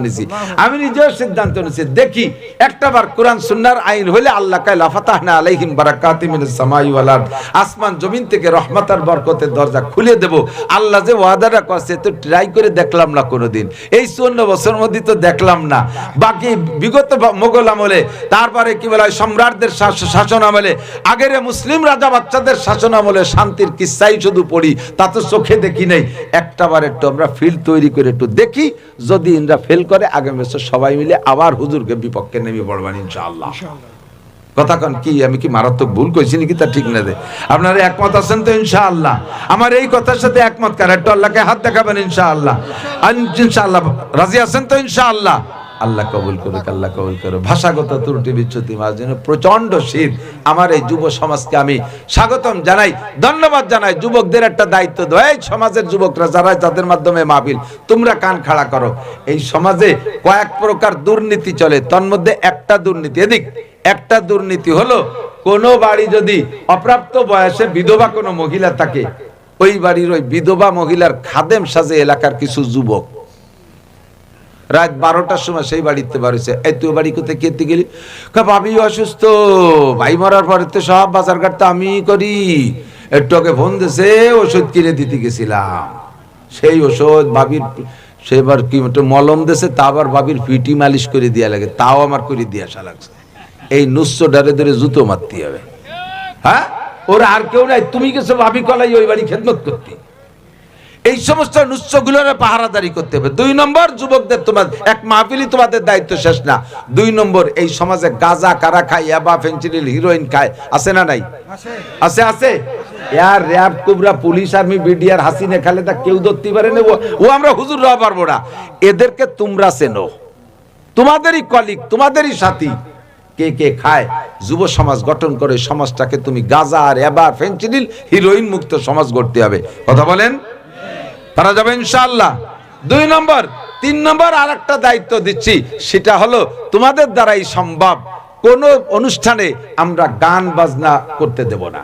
নিয়েছি, দেখি একটা বার কোরআন সুন্নাহর আইন হলে আল্লাহ কায় লাফাতাহনা আলাইহিম বারাকাতিম মিনাস সামাই ওয়াল আরদ, আসমান জমিন থেকে রহমত আর বরকতের দরজা খুলে দেব। আল্লাহ যে ওয়াদাটা করছে তো ট্রাই করে দেখলাম না কোনোদিন, এই 54 বছর মধ্যে তো দেখলাম না। বাকি বিগত মোগল আমলে, তারপরে কি বলা হয় সম্রাটদের শাসন আমলে, আগের মুসলিম রাজা বাচ্চাদের শাসন আমলে শান্তির কিস্সাই শুধু পড়ি, তা তো চোখে দেখি নাই। একটা বার একটু আমরা ফিল্ড তৈরি করে একটু দেখি, যদি ইনরা ফেল করে আগামী বছর সবাই মিলে আবার হুজুরকে বিপক্ষে নেমে পড়বেন ইনশাআল্লাহ। কথা কন কি আমি কি মারাত্মক ভুল কইছি নাকি তা ঠিক না? আপনারা একমত আছেন তো ইনশাআল্লাহ? আমার এই কথার সাথে একমত কার একটু আল্লাহকে হাত দেখাবেন ইনশাআল্লাহ। ইনশাআল্লাহ রাজি আছেন তো ইনশাআল্লাহ? আল্লাহ কবুল করুক, আল্লাহ কবুল করুক। ভাষাগত ত্রুটি বিচ্যুতি মাঝে প্রচন্ড শীত। আমার এই যুব সমাজকে আমি স্বাগতম জানাই, ধন্যবাদ জানাই। যুবকদের একটা দায়িত্ব দেয়, সমাজের যুবকরা যারা যাদের মাধ্যমে মাহফিল, তোমরা কান খাড়া করো। এই সমাজে কয়েক প্রকার দুর্নীতি চলে, তন্মধ্যে একটা দুর্নীতি, এদিক একটা দুর্নীতি হলো, কোন বাড়ি যদি অপ্রাপ্ত বয়সে বিধবা কোনো মহিলা থাকে, ওই বাড়ির ওই বিধবা মহিলার খাদেম সাজে এলাকার কিছু যুবক রাত 12টার সময় সেই বাড়িতে বাড়িছে। এই তুই বাড়ি কোথায় খেতে গেলি? ভাবি অসুস্থ, ভাই মরার পরে তো সব বাজার ঘাট তো আমি করি, একটু আগে ফোন দিয়েছে, ওষুধ কিনে দিতে গেছিলাম। সেই ওষুধ ভাবির সেবার কি মলম দিয়েছে, তা আবার ভাবির পিটি মালিশ করে দিয়া লাগে, তাও আমার করে দিয়ে আসা লাগছে। এই নুস্য ডারে ধরে জুতো মারতে হবে। হ্যাঁ, ওরা আর কেউ নাই, তুমি গেছো ভাবি কলাই ওই বাড়ি খেদমত করতে। এই সমস্ত নুস্যগুলোর পাহারাদারি করতে হবে। 2 নম্বর, যুবকদের তোমার এক মাহফিলই তোমাদের দায়িত্ব শেষ না। 2 নম্বর, এই সমাজে গাঁজা কারা খায়, ইয়াবা, ফেন্সিডিল, হিরোইন খায়, আছে না নাই? আছে, আছে। ইয়ার র‍্যাব, কুবরা, police, army, BDR, Hasina, Khaleda কেউ ধরতে পারে না, ও আমরা হুজুর রওয়া পারবো না। এদেরকে তোমরা চেনো, তোমাদেরই কলিগ, তোমাদেরই সাথী। কে কে খায়? যুব সমাজ গঠন করে সমাজটাকে তুমি গাঁজা আর ইয়াবা, ফেন্সিডিল, হিরোইন মুক্ত সমাজ গড়তে হবে। কথা বলেন? তারা যাবে ইনশাআল্লাহ। 2 নম্বর। 3 নম্বর আর একটা দায়িত্ব দিচ্ছি, সেটা হলো তোমাদের দ্বারাই সম্ভব কোন অনুষ্ঠানে আমরা গান বাজনা করতে দেব না।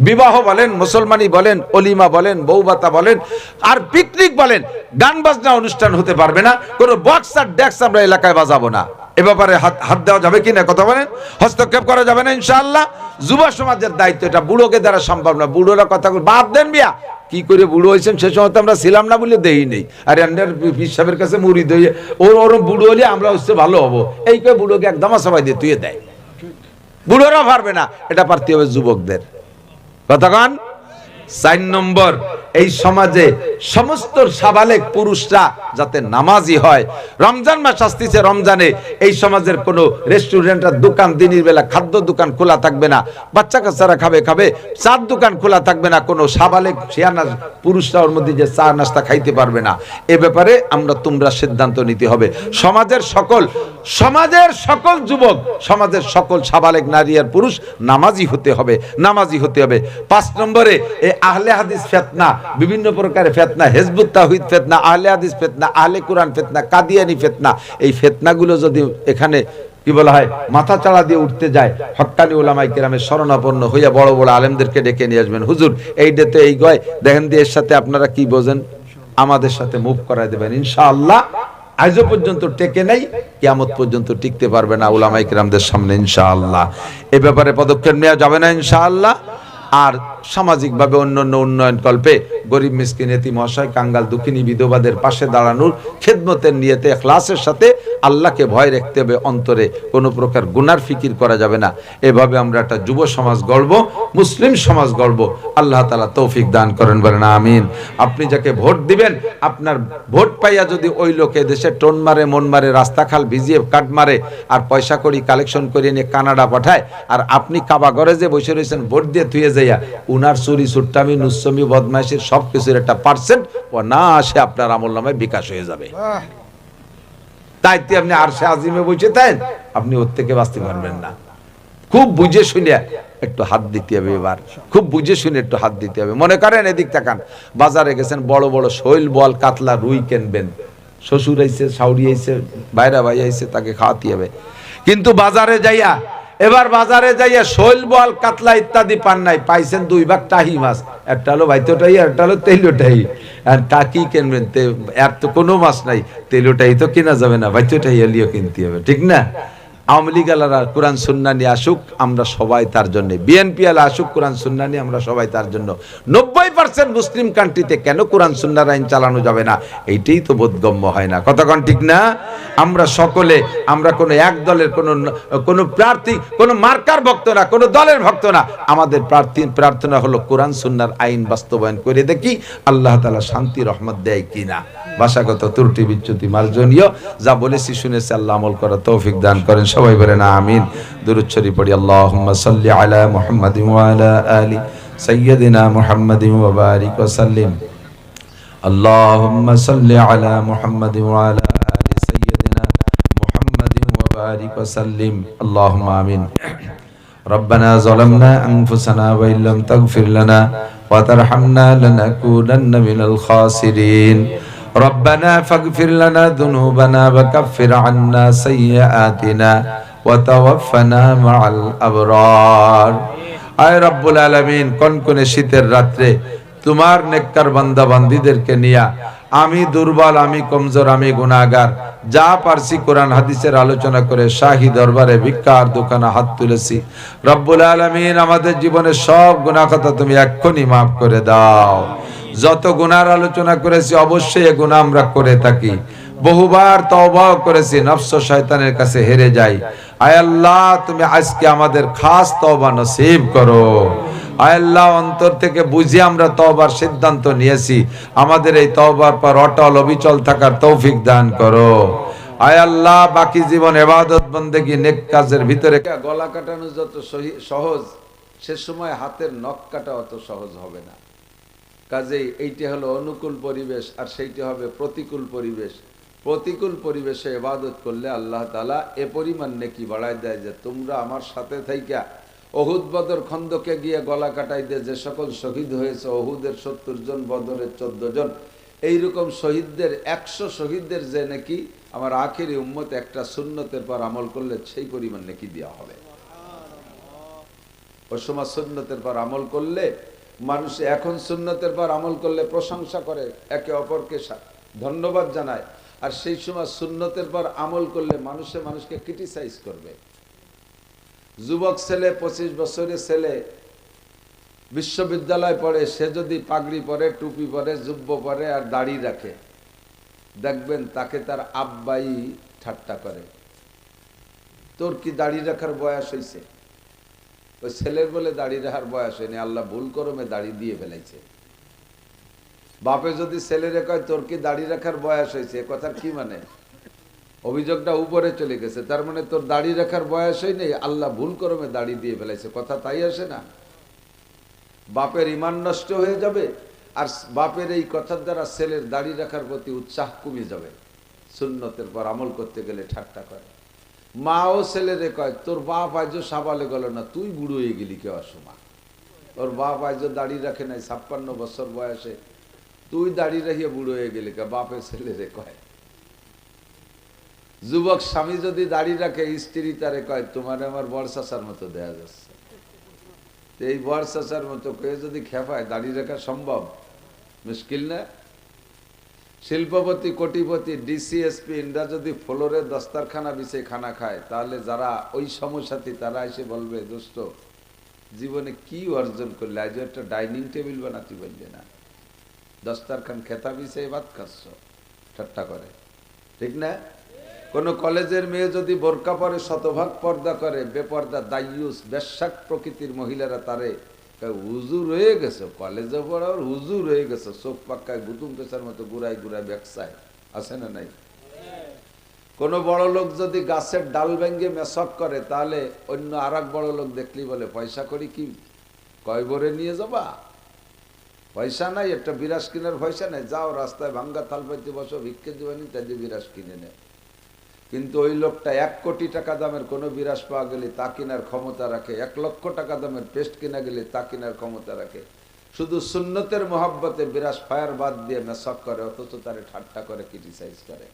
বিবাহ বলেন, মুসলমানি বলেন, অলিমা বলেন, বৌভাতা বলেন, আর পিকনিক বলেন, গান বাজনা অনুষ্ঠান হতে পারবে না। কোনো বক্স আর ডেক্স আমরা এলাকায় বাজাবো না। এ ব্যাপারে হাত দেওয়া যাবে কিনা? কথা বলেন? হস্তক্ষেপ করা যাবে না ইনশাআল্লাহ। যুব সমাজের দায়িত্ব এটা, বুড়োকে দ্বারা সম্ভব না। বুড়োরা কথা বাদ দেন মিয়া, কি করে বুড়ো হয়েছেন সে সময় তো আমরা ছিলাম না বলে দেই নেই। আর পীর সাহেবের কাছে মুড়ি দই, ওর বুড়ো হলে আমরা হচ্ছে ভালো হবো, এই করে বুড়োকে একদম সবাই দিয়ে তুই দেয়। বুড়োরা পারবে না, এটা পারতে হবে যুবকদের। কথা কন? 4 নম্বর, এই সমাজে সমস্ত সাবালেক পুরুষরা যাতে নামাজি হয়। রমজান মাস আসতেছে, রমজানে এই সমাজের কোনো রেস্টুরেন্ট আর দোকান দিনের বেলা খাদ্য দোকান খোলা থাকবে না, বাচ্চা কাচ্চারা খাবে, চার দোকান খোলা থাকবে না। কোনো সাবালেক শিয়ানা পুরুষরা ওর মধ্যে যে চা নাস্তা খাইতে পারবে না। এ ব্যাপারে তোমরা সিদ্ধান্ত নিতে হবে। সমাজের সকল যুবক, সমাজের সকল সাবালেক নারী আর পুরুষ নামাজি হতে হবে। 5 নম্বরে এই আহলে হাদিস ফিতনা, বিভিন্ন প্রকারের ফিতনা, হিজবুত তাওহীদ ফিতনা, আহলে হাদিস ফিতনা, আহলে কোরআন ফিতনা, কাদিয়ানি ফিতনা, এই ফিতনাগুলো যদি এখানে কি বলা হয় মাথা চাড়া দিয়ে উঠতে যায়, হক্কানি উলামায়ে কেরামের শরণাপন্ন হইয়া বড় বড় আলেমদেরকে ডেকে নিয়ে আসবেন। হুজুর এই ডেতে এই গয় দেখেন দিয়ে, এর সাথে আপনারা কি বোঝেন, আমাদের সাথে মুভ করায় দেবেন ইনশাআল্লাহ। আজও পর্যন্ত টেকে নাই, কিয়ামত পর্যন্ত টিকতে পারবে না উলামায়ে কেরামদের সামনে ইনশাআল্লাহ। এ ব্যাপারে পদক্ষেপ নেওয়া যাবে না ইনশাআল্লাহ। আর সামাজিকভাবে অন্যান্য উন্নয়ন কল্পে গরিব মিসকিন এতিম অসহায় কাঙ্গাল দুঃখিনী বিধবাদের পাশে দাঁড়ানোর খেদমতের নিয়তে ইখলাসের সাথে আল্লাহকে ভয় রাখতে হবে, অন্তরে কোনো প্রকার গুনার ফিকির করা যাবে না। এভাবে আমরা একটা যুব সমাজ গড়ব, মুসলিম সমাজ গড়ব। আল্লাহ তাআলা তৌফিক দান করেন, বলেন আমিন। আপনি যাকে ভোট দিবেন, আপনার ভোট পাইয়া যদি ওই লোকে দেশে টোন মারে, মন মারে, রাস্তা খাল ভিজিয়ে কাট মারে, আর পয়সা করি কালেকশন করে নিয়ে কানাডা পাঠায়, আর আপনি কাবা ঘরে যে বসে রয়েছেন ভোট দিয়ে থুয়ে যাইয়া, উনার চুরি সুট্টামি নুচ্ছমি বদমাইশির সবকিছুর একটা পার্সেন্ট ও না আসে আপনার আমলনামায় বিকাশ হয়ে যাবে। তাইতে আপনি আরশে আজিমে বসে থাকেন, আপনি ওর থেকে বাঁচতে পারবেন না। খুব বুঝে শুনে একটু হাত দিতে হবে। এবার খুব বুঝে শুনে একটু হাত দিতে হবে। মনে করেন এদিক তাকান, বাজারে গেছেন, বড় বড় শৈল বল কাতলা রুই কিনবেন, শ্বশুর আইছে, শাউরি আইছে, ভাইরা ভাই আইছে, তাকে খাওয়াতে হবে। কিন্তু বাজারে যাইয়া এবার বাজারে যাইয়া শৈল বল কাতলা ইত্যাদি পান নাই, পাইছেন 2 ভাগ টাহি মাছ, একটা হলো বাইতটাই একটা হলো তেলটাই। আর টাকি কিনবেন, এর তো কোনো মাছ নাই, তেলটাই তো কিনা যাবে না, বাইতটাই এলিও কিনতে হবে, ঠিক না? আওয়ামী লীগ আলারা কোরআন সুন্নাহ নিয়ে আসুক, আমরা সবাই তার জন্য। বিএনপি আলা আসুক, কোরআন সুন্নাহ নিয়ে আমরা সবাই তার জন্য। 90% মুসলিম কান্ট্রিতে কেন কোরআন সুন্নাহর আইন চালানো যাবে না, এইটাই তো বোধগম্য হয় না। কতক্ষণ ঠিক না? আমরা সকলে, আমরা কোনো এক দলের কোনো প্রার্থী, কোনো মার্কার ভক্ত না, কোনো দলের ভক্ত না। আমাদের প্রার্থনা হলো কোরআন সুন্নাহর আইন বাস্তবায়ন করে দেখি আল্লাহ তাআলা শান্তি রহমত দেয় কিনা। ভাষাগত ত্রুটি বিচ্যুতি মার্জনীয়, যা বলেছি শুনেছি আল্লাহ আমল করার তৌফিক দান করেন, সবাই বলেন আমিন। দুরূদ শরীফ পড়ি। আল্লাহুম্মা সাল্লি আলা মুহাম্মাদিন ওয়া আলা আলি সাইয়্যিদিনা মুহাম্মাদিন ওয়া বারিক ওয়া সাল্লিম। আল্লাহুম্মা সাল্লি আলা মুহাম্মাদিন ওয়া আলা আলি সাইয়্যিদিনা মুহাম্মাদিন ওয়া বারিক ওয়া সাল্লিম। আল্লাহুম্মা আমিন। ربنا ظلمنا أنفسنا وإن لم تغفر لنا وترحمنا لنكونن من الخاسرين ربنا فاغفر لنا ذنوبنا وكفر عنا سيئاتنا وتوفنا مع الأبرار। আয় রব্বুল আলামিন, কনকনে শীতের রাত্রে তোমার নেককার বান্দা বান্দীদেরকে নিয়া, আমি দুর্বল, আমি কমজোর, আমি গুনাহগার, যা পারছি কোরআন হাদিসের আলোচনা করে শাহী দরবারে ভিক্ষার দোকানে হাত তুলেছি। রব্বুল আলামিন, আমাদের জীবনের সব গুনাহ কথা তুমি এক্ষুনি মাফ করে দাও। যত গুনার আলোচনা করেছি অবশ্যই এ গুনাহ আমরা করে থাকি, বহুবার তওবাও করেছি, নফস শয়তানের কাছে হেরে যাই। আয় আল্লাহ, তুমি আজকে আমাদের খাস তওবা নসিব করো। আয় আল্লাহ, অন্তর থেকে বুঝে আমরা তওবার সিদ্ধান্ত নিয়েছি, আমাদের এই তওবার পর অটল অবিচল থাকার তৌফিক দান করো। আয় আল্লাহ, বাকি জীবন ইবাদত বন্দেগী নেক কাজের ভিতরে। গলা কাটানো যত সহজ, সে সময় হাতের নখ কাটা অত সহজ হবে না। কাজেই এইটা হলো অনুকূল পরিবেশ, আর সেইটা হবে প্রতিকূল পরিবেশ। প্রতিকূল পরিবেশে ইবাদত করলে আল্লাহ তাআলা এ পরিমাণ নেকি বাড়ায় দেয় যে তোমরা আমার সাথে থাইকা উহুদ বদর খন্দকে গিয়ে গলা কাটাই দিয়ে যে সকল শহীদ হয়েছে, উহুদের 70 জন, বদরের 14 জন, এইরকম শহীদদের 100 শহীদদের যে নাকি আমার আখেরি উম্মত একটা সুন্নতের পর আমল করলে সেই পরিমাণ নেকি দেওয়া হবে। ওই সময় সুন্নতের পর আমল করলে মানুষ, এখন সুন্নতের পর আমল করলে প্রশংসা করে, একে অপরকে ধন্যবাদ জানায়, আর সেই সময় সুন্নতের পর আমল করলে মানুষকে ক্রিটিসাইজ করবে। যুবক ছেলে, 25 বছরের ছেলে, বিশ্ববিদ্যালয় পড়ে, সে যদি পাগড়ি পরে, টুপি পরে, জুব্ব পরে আর দাড়ি রাখে, দেখবেন তাকে তার আব্বাই ঠাট্টা করে, তোর কি দাড়ি রাখার বয়স হয়েছে? ওই ছেলের বলে দাড়ি রাখার বয়স হয়নি, আল্লাহ ভুল করমে দাড়ি দিয়ে ফেলাইছে। বাপে যদি ছেলেরে কয় তোর কি দাড়ি রাখার বয়স হয়েছে, এ কথার কি মানে? অভিযোগটা উপরে চলে গেছে, তার মানে তোর দাড়ি রাখার বয়স হয়নি, আল্লাহ ভুল করমে দাড়ি দিয়ে ফেলাইছে, কথা তাই আসে না? বাপের ঈমান নষ্ট হয়ে যাবে, আর বাপের এই কথার দ্বারা ছেলের দাড়ি রাখার প্রতি উৎসাহ কমে যাবে। সুন্নতের পর আমল করতে গেলে ঠাট্টা করে। মাও ছেলেরে কয় তোর বাপ আজও সাবালে গেল না, তুই বুড়ো হয়ে গেলি কেউ অসমা। ওর বাপ আজও দাড়ি রাখে নাই, 56 বছর বয়সে, তুই দাড়ি রাখিয়ে বুড়ো হয়ে গেলি কে, বাপে ছেলেরে কয়। যুবক স্বামী যদি দাড়ি রাখে, স্ত্রী তারে কয় তোমার আমার বড় চাচার মতো দেয়া যাচ্ছে। এই বড় চাচার মতো কেউ যদি খেপায়, দাড়ি রাখা সম্ভব? মুশকিল না? শিল্পপতি, কোটিপতি, ডিসিএসপি ইন্দ্রা যদি ফ্লোরে দস্তারখানা বিছিয়ে খানা খায়, তাহলে যারা ওই সমসাথী তারা এসে বলবে দোস্ত জীবনে কি অর্জন করলে, আজ একটা ডাইনিং টেবিল বানাতে পারলে না, দস্তারখান খেতা বিছিয়ে ভাত খাচ্ছ, ঠাট্টা করে, ঠিক না? কোন কলেজের মেয়ে যদি বোরকা পরে, শতভাগ পর্দা করে, বেপর্দা দাইয়ুস বেশ্যাক প্রকৃতির মহিলারা তারে হুজুর হয়ে গেছে, কলেজে পড়ার হুজুর হয়ে গেছে, চোখ পাক্কায় গুতুম পেশার মতো গুড়াই গুড়াই ব্যবসায় আছে না নাই? কোন বড় লোক যদি গাছের ডাল ভেঙ্গে মেসক করে, তাহলে অন্য আর এক বড় লোক দেখলি বলে পয়সা করি কি, কয় ভরে নিয়ে যাবা? পয়সা নাই, একটা বিরাস কিনার পয়সা নেই, যাও রাস্তায় ভাঙ্গা থাল পাইতে বসো, ভিক্ষে দিবানি, তাই দিয়ে বিরাস কিনে নেয়। কিন্তু ওই লোকটা 1 কোটি টাকা দামের কোনো বিরাস পাওয়া গেলে তা কেনার ক্ষমতা রাখে, 1 লক্ষ টাকা দামের পেস্ট কিনা গেলে তা কেনার ক্ষমতা রাখে। শুধু সুন্নতের মহব্বতে বিরাস ফায়ার বাদ দিয়ে মেসক করে, অথচ তারে ঠাট্টা করে, ক্রিটিসাইজ করে।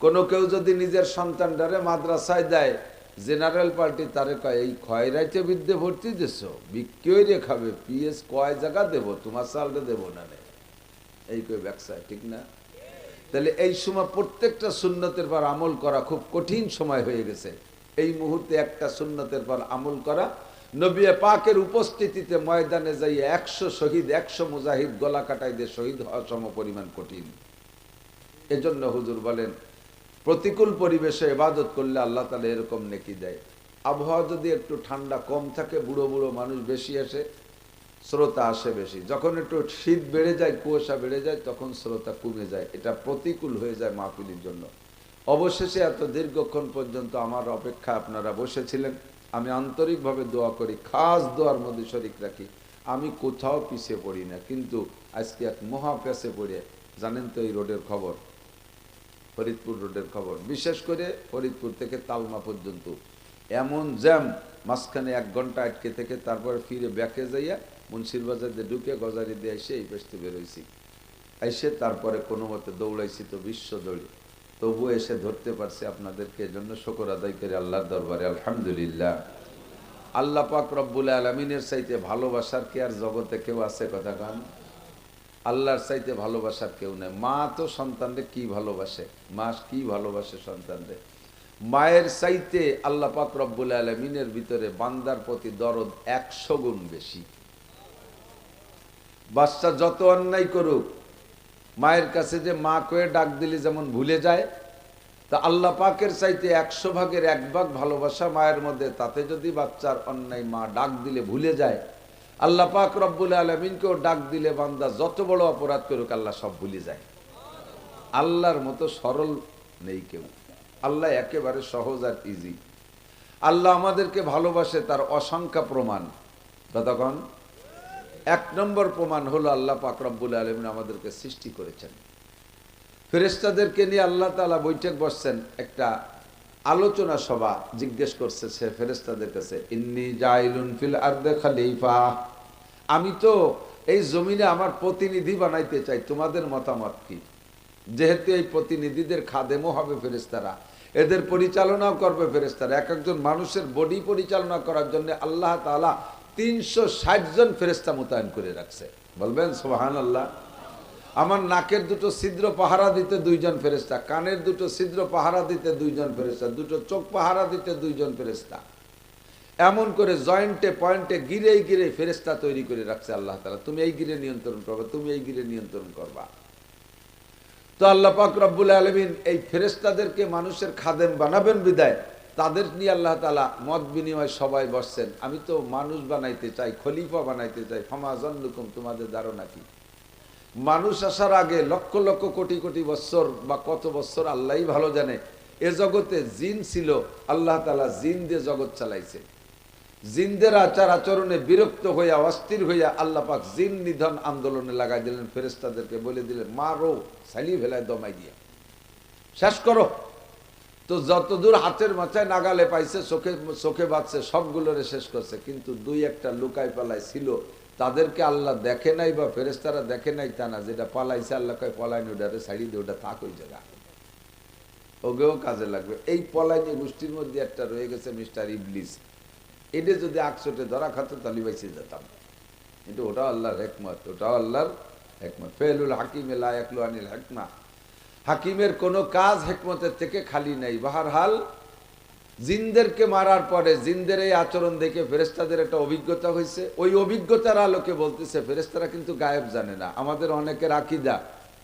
কোনো কেউ যদি নিজের সন্তানটারে মাদ্রাসায় দেয়, জেনারেল পার্টি তারে কয় এই খয়রাইতে বিদ্যে ভর্তি দেশ বিক্রয় রে খাবে পিএস কয় জায়গা দেব তোমার সালটা দেবো না রে এই কই ব্যবসায় ঠিক না। তাহলে এই সময় প্রত্যেকটা সুন্নতের পর আমল করা খুব কঠিন সময় হয়ে গেছে। এই মুহূর্তে একটা সুন্নতের পর আমল করা নবী পাকের উপস্থিতিতে ময়দানে যাই 100 শহীদ 100 মুজাহিদ গলা কাটাই দিয়ে শহীদ হওয়া সম পরিমাণ কঠিন। এজন্য হুজুর বলেন প্রতিকূল পরিবেশে ইবাদত করলে আল্লাহ তাআলা এরকম নেকি দেয়। আবহাওয়া যদি একটু ঠান্ডা কম থাকে বুড়ো বুড়ো মানুষ বেশি আসে, শ্রোতা আসে বেশি। যখন একটু শীত বেড়ে যায় কুয়াশা বেড়ে যায় তখন শ্রোতা কমে যায়। এটা প্রতিকূল হয়ে যায় মাহফিলের জন্য। অবশেষে এত দীর্ঘক্ষণ পর্যন্ত আমার অপেক্ষা আপনারা বসেছিলেন। আমি আন্তরিকভাবে দোয়া করি, খাস দোয়ার মধ্যে শরীক রাখি। আমি কোথাও পিছিয়ে পড়ি না, কিন্তু আজকে এক মহা পেছে পড়ে, জানেন তো এই রোডের খবর, ফরিদপুর রোডের খবর, বিশেষ করে ফরিদপুর থেকে তালমা পর্যন্ত এমন জ্যাম, মাঝখানে 1 ঘন্টা আটকে থেকে তারপরে ফিরে ব্যাকে যাইয়া মুন্সির বাজারে ঢুকে গজারি দিয়ে এসে এই পেস্টে বেরোইছি। এসে তারপরে কোনো মতে দৌড়াইছি তো বিশ্ব দৌড়ি, তবুও এসে ধরতে পারছি আপনাদেরকে। এজন্য শুকর আদায় করে আল্লাহর দরবারে আলহামদুলিল্লাহ। আল্লাহ পাক রব্বুল আলামিনের চাইতে ভালোবাসার কি আর জগতে কেউ আছে? কথা কান, আল্লাহর চাইতে ভালোবাসার কেউ নেই। মা তো সন্তানরে কি ভালোবাসে, মা কি ভালোবাসে সন্তানরে। মায়ের চাইতে আল্লাহ পাক রব্বুল আলামিনের ভিতরে বান্দার প্রতি দরদ 100 গুণ বেশি। বাচ্চা যত অন্যায় করুক, মায়ের কাছে যে মা কয়ে ডাক দিলে যেমন ভুলে যায়, তা আল্লাহ পাকের চাইতে 100 ভাগের 1 ভাগ ভালোবাসা মায়ের মধ্যে। তাতে যদি বাচ্চার অন্যায় মা ডাক দিলে ভুলে যায়, আল্লাহ পাক রব্বুল আলামিনকেও ডাক দিলে বান্দা যত বড় অপরাধ করুক আল্লাহ সব ভুলে যায়। আল্লাহর মতো সরল নেই কেউ। আল্লাহ একেবারে সহজ আর ইজি। আল্লাহ আমাদেরকে ভালোবাসে তার অসংখ্য প্রমাণ। ততক্ষণ 1 নম্বর প্রমাণ হলো আল্লাহ পাক রব্বুল আলামিন আমাদেরকে সৃষ্টি করেছেন। ফেরেশতাদেরকে নিয়ে আল্লাহ তাআলা বৈঠক বসছেন, একটা আলোচনা সভা। জিজ্ঞেস করছে সে ফেরেশতাদের কাছে, ইন্নী জাইলুন ফিল আরদে খলিফা, আমি তো এই জমিনে আমার প্রতিনিধি বানাইতে চাই, তোমাদের মতামত কি? যেহেতু এই প্রতিনিধিদের খাদেমও হবে ফেরেশতারা, এদের পরিচালনাও করবে ফেরেশতারা। এক একজন মানুষের বডি পরিচালনা করার জন্য আল্লাহ তাআলা 360 জন ফেরেশতা মোতায়েন করে রাখছে। বলবেন সুবহানাল্লাহ। আমার নাকের 2টো ছিদ্র পাহারা দিতে 2 জন ফেরেশতা, কানের 2টো ছিদ্র পাহারা দিতে 2 জন ফেরেশতা, 2টো চোখ পাহারা দিতে 2 জন ফেরেশতা। এমন করে জয়েন্টে পয়েন্টে গিরে গিরে ফেরেশতা তৈরি করে রাখছে আল্লাহ তাআলা। তুমি এই গিরে নিয়ন্ত্রণ করবা, তুমি এই গিরে নিয়ন্ত্রণ করবা। তো আল্লাহ পাক রব্বুল আলামিন এই ফেরেশতাদেরকে মানুষের খাদেম বানাবেন বিদায় তাদের নিয়ে আল্লাহ তাআলা মত বিনিময় সবাই বসছেন। আমি তো মানুষ বানাইতে চাই, খলিফা বানাইতে চাই। ফামা জান্নুকুম, তোমাদের ধারণা কি? মানুষ আসার আগে লক্ষ লক্ষ কোটি কোটি বছর বা কত বছর আল্লাহই ভালো জানে, এ জগতে জিন ছিল। আল্লাহ তাআলা জিন দিয়ে জগৎ চালাইছে। জিনদের আচার আচরণে বিরক্ত হইয়া অস্থির হইয়া আল্লাহ পাক জিন নিধন আন্দোলনে লাগাই দিলেন। ফেরেশতাদেরকে বলে দিলেন, মারো, সালি ফেলায় দমাই দিয়া শেষ করো। তো যতদূর হাতের মাথায় নাগালে পাইছে, চোখে চোখে বাঁচছে, সবগুলোরে শেষ করছে। কিন্তু 2-1টা লুকাই পালাই ছিল, তাদেরকে আল্লাহ দেখে নাই বা ফেরেশতারা দেখে নাই তা না। যেটা পালাইছে আল্লাহ কয় পলাইনি, ওটারে ছাড়ি দিয়ে ওটা থাক ওই জায়গা, ওগেও কাজে লাগবে। এই পলাইনি গোষ্ঠীর মধ্যে একটা রয়ে গেছে মিস্টার ইবলিস। এটা যদি আকচোটে ধরা খাতো তাহলে বেঁচে যেতাম। কিন্তু ওটাও আল্লাহর হিকমত, ওটাও আল্লাহর হিকমত। ফেলুল হাকিমে লা ইয়াকলু আনিল হিকমা, হাকিমের কোনো কাজ হিকমতের থেকে খালি নাই। বাহরহাল জিনদেরকে মারার পরে জিনদের এই আচরণ দেখে ফেরেশতাদের একটা অভিজ্ঞতা হয়েছে। ওই অভিজ্ঞতার আলোকে বলতেছে ফেরেশতারা কিন্তু গায়েব জানে না। আমাদের অনেকের আকীদা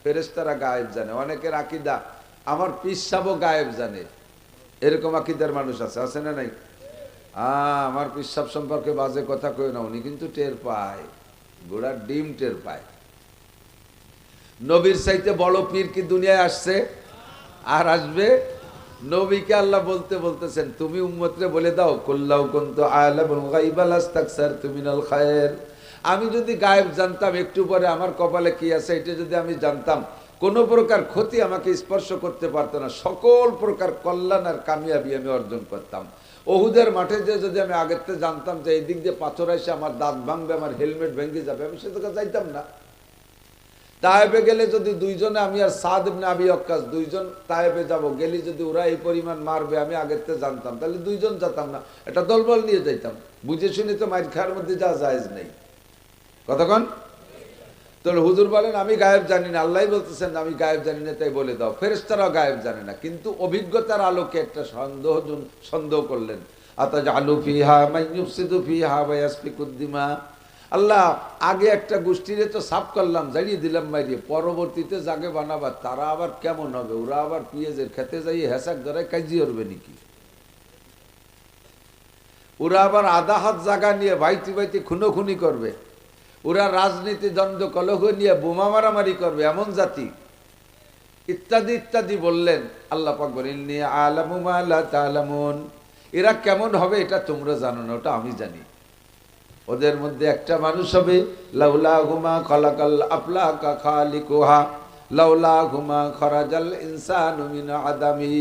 ফেরেশতারা গায়েব জানে, অনেকের আকীদা আমার পীর সাহেবও গায়েব জানে। এরকম আকীদার মানুষ আছে, আছে না নাই? আমার পীর সাহেব সম্পর্কে বাজে কথা কই না, উনি কিন্তু টের পায়, গোড়ার ডিম টের পায়। নবীর চাইতে বড় পীর কি দুনিয়ায় আসছে আর আসবে? নবীকে আল্লাহ বলতে বলতেছেন, তুমি উম্মতরে বলে দাও, কুল্লাউ কুনতু আ'লামুল গায়বা লাস্তাকসারতু মিনাল খায়র, আমি যদি গায়েব জানতাম, একটু পরে আমার কপালে কি আছে এটা যদি আমি জানতাম, কোনো প্রকার ক্ষতি আমাকে স্পর্শ করতে পারতো না, সকল প্রকার কল্যাণ আর কামিয়াবি আমি অর্জন করতাম। ওহুদের মাঠে যে যদি আমি আগের থেকে জানতাম যে এই দিক দিয়ে পাথর এসে আমার দাঁত ভাঙবে, আমার হেলমেট ভেঙে যাবে, আমি সেদিকে যাইতাম না। তায়েবে গেলে যদি দুইজনে, আমি আর সাদ ইবনে আবি ওয়াক্কাস দুইজন তায়েবে যাব, গেলি যদি ওরা এই পরিমাণ মারবে আমি আগের থেকে জানতাম, তাহলে দুইজন যেতাম না, এটা দলবল নিয়ে যাইতাম। বুঝে শুনে তো মাইর খাওয়ার মধ্যে যা জায়েজ নেই। কতক্ষণ? তাহলে হুজুর বলেন আমি গায়েব জানি না, আল্লাহ বলতেছেন আমি গায়েব জানি না, তাই বলে দাও। ফেরেশতারাও গায়েব জানে না, কিন্তু অভিজ্ঞতার আলোকে একটা সন্দেহ করলেন। আতাজআলু ফিহা মান ইউফসিদু ফিহা ওয়া ইয়াসফিকুদ দিমা। আল্লাহ আগে একটা গোষ্ঠীরে তো সাফ করলাম, জানিয়ে দিলাম মাইরিয়ে, পরবর্তীতে যাকে বানাবার তারা আবার কেমন হবে? ওরা আবার পিঁয়াজের খেতে যাই হেসাক ধরে কাজি করবে নাকি? ওরা আবার আধা হাত জায়গা নিয়ে বাইতি বাইতি খুনোখুনি করবে, ওরা রাজনীতি দ্বন্দ্ব কলহ নিয়ে বোমা মারামারি করবে, এমন জাতি, ইত্যাদি ইত্যাদি বললেন। আল্লাহ পাক বলেন ইন্নী আ'লামু মা লা তা'লামুন। এরা কেমন হবে এটা তোমরা জানো না, ওটা আমি জানি। ওদের মধ্যে একটা মানুষ হবে লাউলা হুমা খালাকাল আফলাকা খালিকুহা লাউলা হুমা খরাজাল ইনসানু মিন আদামি।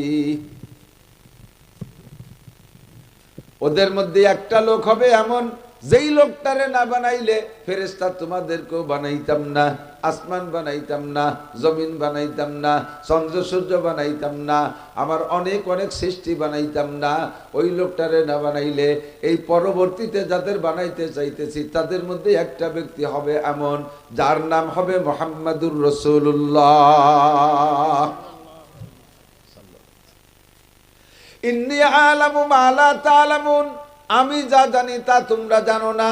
ওদের মধ্যে একটা লোক হবে এমন, যেই লোকটারে না বানাইলে ফেরেশতা তোমাদেরকেও বানাইতাম না, আসমান বানাইতাম না, জমিন বানাইতাম না, চন্দ্র সূর্য বানাইতাম না, আমার অনেক অনেক সৃষ্টি বানাইতাম না। ওই লোকটারে না বানাইলে এই পরবর্তীতে যাদের বানাইতে চাইতেছি তাদের মধ্যে একটা ব্যক্তি হবে এমন, যার নাম হবে মুহাম্মাদুর রাসূলুল্লাহ। ইন্নী আ'লামু মা লা তা'লামুন। আমি যা জানি তা তোমরা জানো না।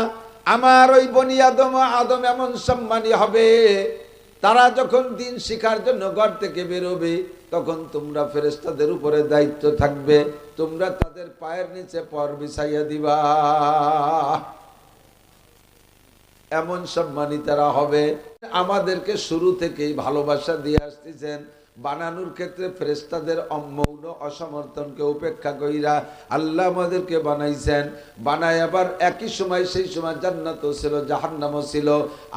আমার ওই বনি আদম এমন সম্মানী হবে, তারা যখন দিন শিখার জন্য ঘর থেকে বেরোবে তখন তোমরা ফেরেশতাদের উপরে দায়িত্ব থাকবে, তোমরা তাদের পায়ের নিচে পর বিছাইয়া দিবা। এমন সম্মানী তারা হবে। আমাদেরকে শুরু থেকেই ভালোবাসা দিয়ে আসতেছেন, বানানোর ক্ষেত্রে ফেরেশতাদের মৌন অসমর্থনকে উপেক্ষা কইরা আল্লাহ আমাদেরকে বানাইছেন। বানায় আবার একই সময়, সেই সময় জান্নাতও ছিল জাহান্নামও ছিল।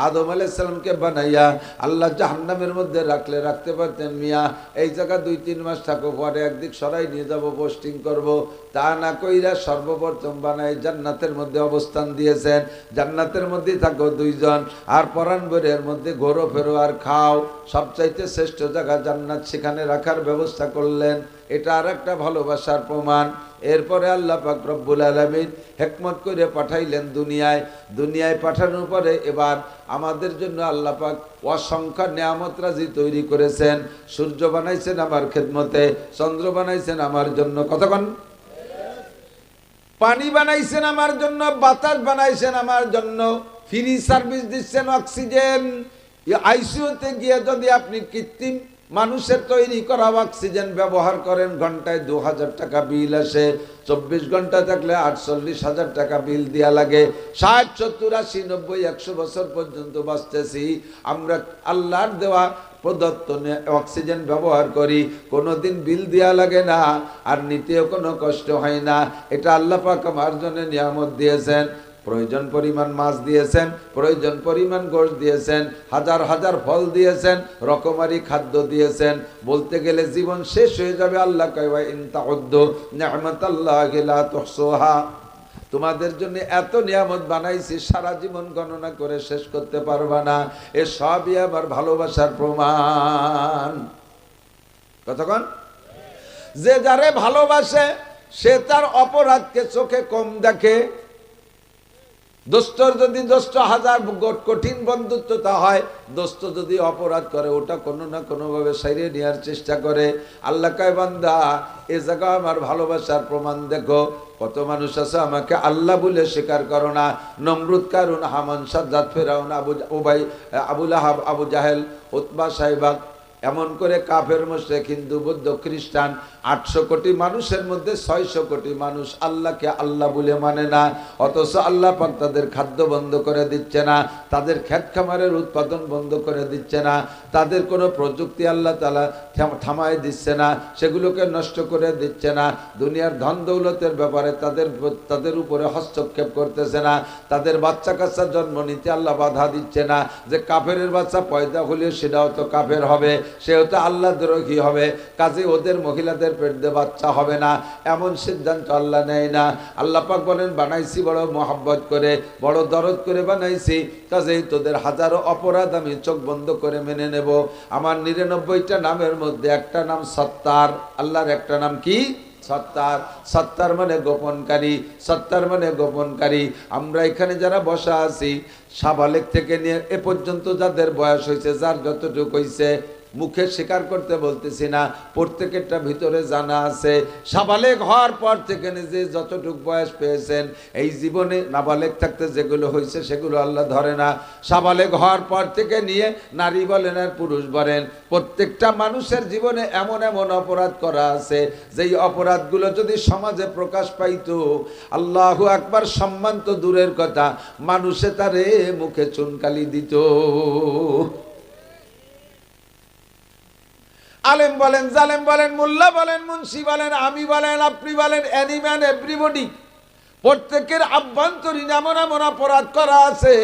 আদম আলাইহিস সালামকে বানাইয়া আল্লাহ জাহান্নামের মধ্যে রাখতে পারতেন, মিয়া এই জায়গা 2-3 মাস থাকো, পরে একদিক সরাই নিয়ে যাব, পোস্টিং করব, তা না কইরা সর্বপ্রথম বানাই জান্নাতের মধ্যে অবস্থান দিয়েছেন। জান্নাতের মধ্যে থাকো 2 জন, আর পরাণ বরের মধ্যে ঘোরো ফেরো আর খাও, সবচাইতে শ্রেষ্ঠ জায়গা জান্নাত, সেখানে রাখার ব্যবস্থা করলেন। এটা আর একটা ভালোবাসার প্রমাণ। এরপরে আল্লাহ পাক রব্বুল আলামিন হিকমত করে পাঠাইলেন দুনিয়ায় পাঠানোর পরে এবার আমাদের জন্য আল্লাহ পাক অসংখ্য নিয়ামত রাজি তৈরি করেছেন। সূর্য বানাইছেন আমার খেদমতে, চন্দ্র বানাইছেন আমার জন্য, কতক্ষণ? পানি বানাইছেন আমার জন্য, বাতাস বানাইছেন আমার জন্য, ফ্রি সার্ভিস দিচ্ছেন, অক্সিজেন। আইসিইউতে গিয়ে যদি আপনি কৃত্রিম মানুষের তৈরি করা অক্সিজেন ব্যবহার করেন, ঘন্টায় 2000 টাকা বিল আসে, 24 ঘন্টা থাকলে 48,000 টাকা বিল দেওয়া লাগে। 60, 70, 80, 90, 100 বছর পর্যন্ত বাঁচতেছি আমরা, আল্লাহর দেওয়া প্রদত্ত অক্সিজেন ব্যবহার করি, কোনোদিন বিল দেওয়া লাগে না, আর নিতেও কোনো কষ্ট হয় না। এটা আল্লাহ পাক আমার জন্য নিয়ামত দিয়েছেন। প্রয়োজন পরিমাণ মাছ দিয়েছেন, প্রয়োজন পরিমাণ গোশত দিয়েছেন, হাজার হাজার ফল দিয়েছেন, রকমারি খাদ্য দিয়েছেন। বলতে গেলে জীবন শেষ হয়ে যাবে। আল্লাহ কয় ওয়া ইন তাউদ্দু নি'মাতাল্লাহি লা তুহসুহা। তোমাদের জন্য এত নিয়ামত বানাইছি, সারা জীবন গণনা করে শেষ করতে পারবা না। এ সবই আমার ভালোবাসার প্রমাণ। কতক্ষণ? যে যারে ভালোবাসে সে তার অপরাধকে চোখে কম দেখে। দোস্তর যদি দোস্ত 1000 কঠিন বন্ধুত্বতা হয়, দোস্ত যদি অপরাধ করে ওটা কোনো না কোনোভাবে সারিয়ে নেওয়ার চেষ্টা করে। আল্লাহ কয় বান্দা এ জায়গা আমার ভালোবাসার প্রমাণ দেখো। কত মানুষ আছে আমাকে আল্লাহ বলে স্বীকার করো না। নমরুদ, কারুন, হামান, সাজ্জাদ, ফেরাউন, আবু লাহাব, আবু জাহেল, উতবা, সাইবা, এমন করে কাফের, মুশরিক, হিন্দু, বৌদ্ধ, খ্রিস্টান 800 কোটি মানুষের মধ্যে 600 কোটি মানুষ আল্লাহকে আল্লাহ বলে মানে না। অথচ আল্লাহ পাক তাদের খাদ্য বন্ধ করে দিচ্ছে না, তাদের ক্ষেত খামারের উৎপাদন বন্ধ করে দিচ্ছে না, তাদের কোনো প্রযুক্তি আল্লাহ তাআলা থামায় দিচ্ছে না, সেগুলোকে নষ্ট করে দিচ্ছে না। দুনিয়ার ধন দৌলতের ব্যাপারে তাদের উপরে হস্তক্ষেপ করতেছে না। তাদের বাচ্চা কাচ্চা জন্ম নিতে আল্লাহ বাধা দিচ্ছে না, যে কাফেরের বাচ্চা পয়দা হলে সেটাও তো কাফের হবে। সেও তো আল্লাহ দ্রোহী হবে, কাজে ওদের মহিলাদের পেট দিয়ে বাচ্চা হবে না, এমন সিদ্ধান্ত আল্লাহ নেয় না। আল্লাহ পাক বলেন বানাইছি বড় মহব্বত করে, বড় দরদ করে বানাইছি, কাজেই তোদের হাজারো অপরাধ আমি চোখ বন্ধ করে মেনে নেব। আমার 99টা নামের মধ্যে একটা নাম সত্তার, আল্লাহর একটা নাম কি? সত্তার। সত্তার মানে গোপনকারী, সত্তার মানে গোপনকারী। আমরা এখানে যারা বসা আছি, সাবালেক থেকে নিয়ে এ পর্যন্ত যাদের বয়স হয়েছে, যার যতটুকু হয়েছে, মুখে স্বীকার করতে বলতেছি না, প্রত্যেকেরটা ভিতরে জানা আছে। সাবালেক হওয়ার পর থেকে নিজে যতটুকু বয়স পেয়েছেন, এই জীবনে নাবালেক থাকতে যেগুলো হয়েছে সেগুলো আল্লাহ ধরে না। সাবালেক হওয়ার পর থেকে নিয়ে নারী বলেন আর পুরুষ বলেন, প্রত্যেকটা মানুষের জীবনে এমন এমন অপরাধ করা আছে, যেই অপরাধগুলো যদি সমাজে প্রকাশ পাইতো, আল্লাহু আকবার, সম্মান তো দূরের কথা, মানুষে তারে মুখে চুনকালি দিত। আলেম বলেন, জালেম বলেন, মোল্লা বলেন, মুন্সি বলেন, আমি বলেন, আপনি বলেন, এনি ম্যান এভরিবডি, প্রত্যেকের আভ্যন্তরীণ এমন এমন অপরাধ করা আছে,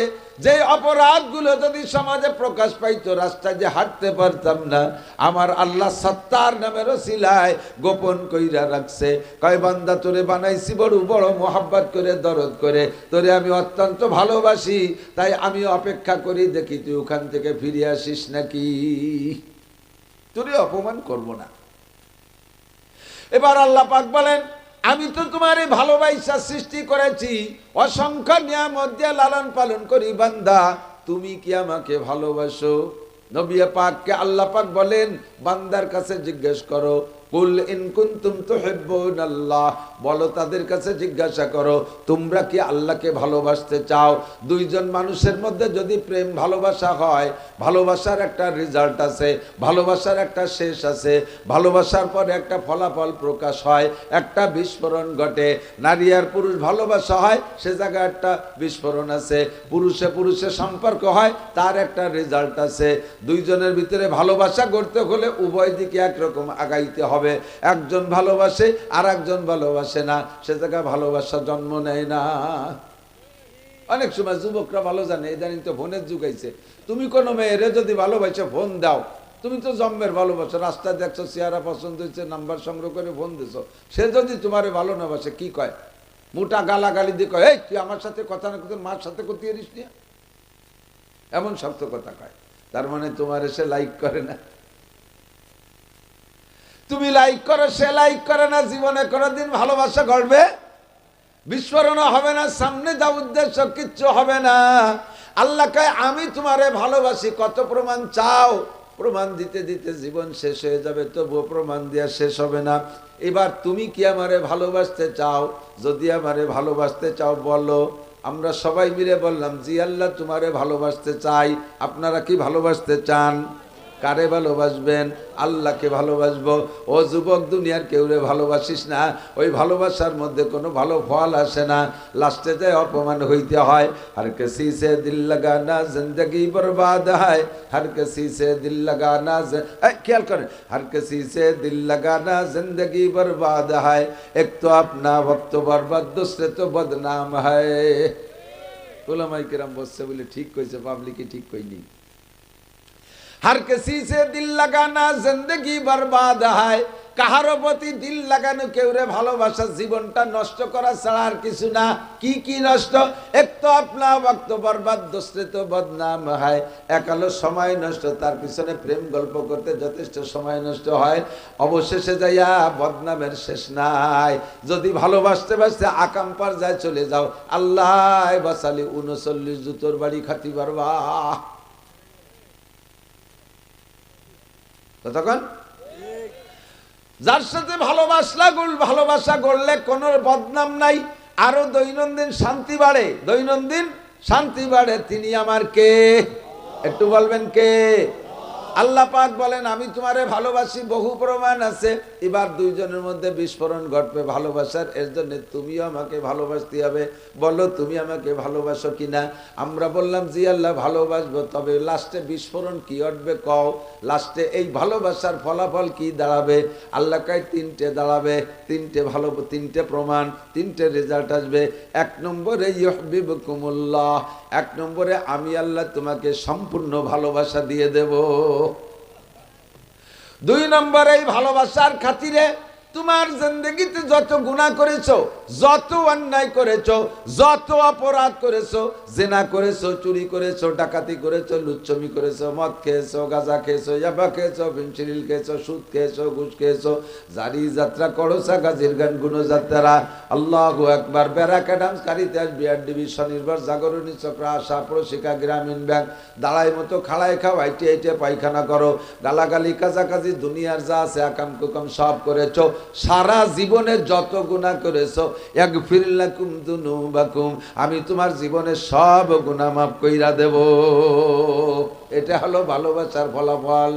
যে অপরাধগুলো যদি সমাজে প্রকাশ পাইতো, রাস্তায় যে হাঁটতে পারতাম না। আমার আল্লাহ সত্তার নামের ওসিলায় গোপন কইরা রাখছে। কয় বান্দা তোরে বানাইছি বড় বড় মোহাব্বত করে, দরদ করে, তোরে আমি অত্যন্ত ভালোবাসি, তাই আমি অপেক্ষা করি দেখি তুই ওখান থেকে ফিরে আসিস নাকি, তোরে অপমান করব না। এবার আল্লাহ পাক বলেন আমি তো তোমার এই ভালোবাসা সৃষ্টি করেছি, অসংখ্য নিয়ামত দিয়ে লালন পালন করি, বান্দা তুমি কি আমাকে ভালোবাসো? নবী পাককে আল্লাহ পাক বলেন বান্দার কাছে জিজ্ঞেস করো, কুল ইন কুনতুম তুহিব্বুনাল্লাহ, বলো তাদের কাছে জিজ্ঞাসা করো তোমরা কি আল্লাহকে ভালোবাসতে চাও? দুইজন মানুষের মধ্যে যদি প্রেম ভালোবাসা হয়, ভালোবাসার একটা রেজাল্ট আছে, ভালোবাসার একটা শেষ আছে, ভালোবাসার পরে একটা ফলাফল প্রকাশ হয়, একটা বিস্ফোরণ ঘটে। নারী আর পুরুষ ভালোবাসা হয়, সে জায়গায় একটা বিস্ফোরণ আছে। পুরুষে পুরুষে সম্পর্ক হয়, তার একটা রেজাল্ট আছে। দুইজনের ভিতরে ভালোবাসা করতে হলে উভয় দিকে একরকম আগাইতে হবে। একজন ভালোবাসে আর একজন ভালোবাসে না, সে জায়গায় ভালোবাসা জন্ম নেয় না। অনেক সময় যুবকরা ভালো জানে, ইদানিং তো ফোনের যুগ আইছে, তুমি কোনো মেয়েরে যদি ভালোবাসে ফোন দাও, তুমি তো জন্মের ভালোবাসো, রাস্তায় দেখছো, চেহারা পছন্দ হয়েছে, নাম্বার সংগ্রহ করে ফোন দিছো, সে যদি তোমারে ভালো না বাসে, কি কয়? মোটা গালাগালি দিয়ে কয়, এই তুই আমার সাথে কথা না কথা মার সাথে করতে পারিস না, এমন শক্ত কথা কয়। তার মানে তোমার সে লাইক করে না, তুমি লাইক করো, সে লাইক করে না, জীবনে কোনোদিন ভালোবাসা ঘটবে, বিস্ফোরণ হবে না, সামনে যা উদ্দেশ্য কিচ্ছু হবে না। আল্লাহ কয় আমি তোমারে ভালোবাসি, কত প্রমাণ চাও? প্রমাণ দিতে দিতে জীবন শেষ হয়ে যাবে, তবুও প্রমাণ দেওয়া শেষ হবে না। এবার তুমি কি আমারে ভালোবাসতে চাও? যদি আমারে ভালোবাসতে চাও বলো। আমরা সবাই মিলে বললাম জি আল্লাহ তোমারে ভালোবাসতে চাই। আপনারা কি ভালোবাসতে চান? কারে ভালোবাসবেন? আল্লাহকে ভালোবাসবো। ও যুবক, দুনিয়ার কেউরে ভালোবাসিস না, ওই ভালোবাসার মধ্যে কোনো ভালো ফল আসে না, লাস্টে যায় অপমান হইতে হয়। হর কিসি সে দিল লাগানা জিন্দগি বরবাদ হয়, হর কিসি সে দিল লাগানা, খেয়াল করেন, হর কিসি সে দিল লাগানা জিন্দগি বরবাদ হয়, এক তো আপনা ওয়াক্ত বরবাদ দুসরে তো বদনাম হয়। উলামায়ে কেরাম বলছে বলে ঠিক কইছে, পাবলিকে ঠিক কইনি। हर किसी से दिल लगाना जिंदगी बर्बाद है, কাহারো প্রতি দিল লাগানো, কেউরে ভালোবাসা জীবনটা নষ্ট করা ছাড়া আর কিছু না। কি কি নষ্ট? এক তো আপনা ওয়াক্ত বরবাদ দুসরে তো বদনাম হয়, একালো সময় নষ্ট, তার পিছনে প্রেম গল্প করতে যথেষ্ট সময় নষ্ট হয়, অবশেষে যাইয়া বদনামের শেষ নাই। যদি ভালোবাসতে বাসতে আকাম পার যায় চলে যাও, আল্লাহ বাসালি 39 জুতোর বাড়ি খাতি পারবা ততক্ষণ। যার সাথে ভালোবাসা গড়লে কোনো বদনাম নাই, আরো দৈনন্দিন শান্তি বাড়ে, দৈনন্দিন শান্তি বাড়ে, তিনি আমার কে? একটু বলবেন কে? আল্লাহ পাক বলেন আমি তোমারে ভালোবাসি, বহু প্রমাণ আছে। এবার দুইজনের মধ্যে বিস্ফোরণ ঘটবে ভালোবাসার, এর জন্য তুমিও আমাকে ভালোবাসতে হবে। বলো তুমি আমাকে ভালোবাসো কিনা? আমরা বললাম জি আল্লাহ ভালোবাসবো। তবে লাস্টে বিস্ফোরণ কি ঘটবে কও? লাস্টে এই ভালোবাসার ফলাফল কি দাঁড়াবে? আল্লাহ কয় তিনটে দাঁড়াবে, তিনটে প্রমাণ, তিনটে রেজাল্ট আসবে। এক নম্বরে ইউহিব্বুকুমুল্লাহ, এক নম্বরে আমি আল্লাহ তোমাকে সম্পূর্ণ ভালোবাসা দিয়ে দেব। দুই নম্বর, এই ভালোবাসার খাতিরে তোমার জিন্দেগিতে যত গুনাহ করেছো, যত অন্যায় করেছো, যত অপরাধ করেছো, জিনা করেছো, চুরি করেছো, ডাকাতি করেছো, লুচ্ছমি করেছো, মদ খেয়েছো, গাঁজা খেয়েছো, ইয়াবা খেয়েছো, ফেনসিডিল খেয়েছো, সুদ খেয়েছো, ঘুষ খেয়েছো, জারি যাত্রা করোসা, গাজীর গান গুণযাত্রা, আল্লাহু আকবার, ব্যারাকা ডান্স, কারিতাস, বিআরডিবি, স্বনির্ভর, জাগরণী চক্র, আশা, প্রশিকা, গ্রামীণ ব্যাংক, দাঁড়াই মতো খাড়ায় খাও, আইটে আইটে পায়খানা করো, গালাগালি, কাজাকাজি, দুনিয়ার যা আছে আকাম কুকাম সব করেছো। সারা জীবনে যত গুনাহ করেছো, ইয়াগফির লাকুম যুনুবাকুম, আমি তোমার জীবনে সব গুনাহ মাফ কইরা দেব। এটা হলো ভালোবাসার ফলাফল।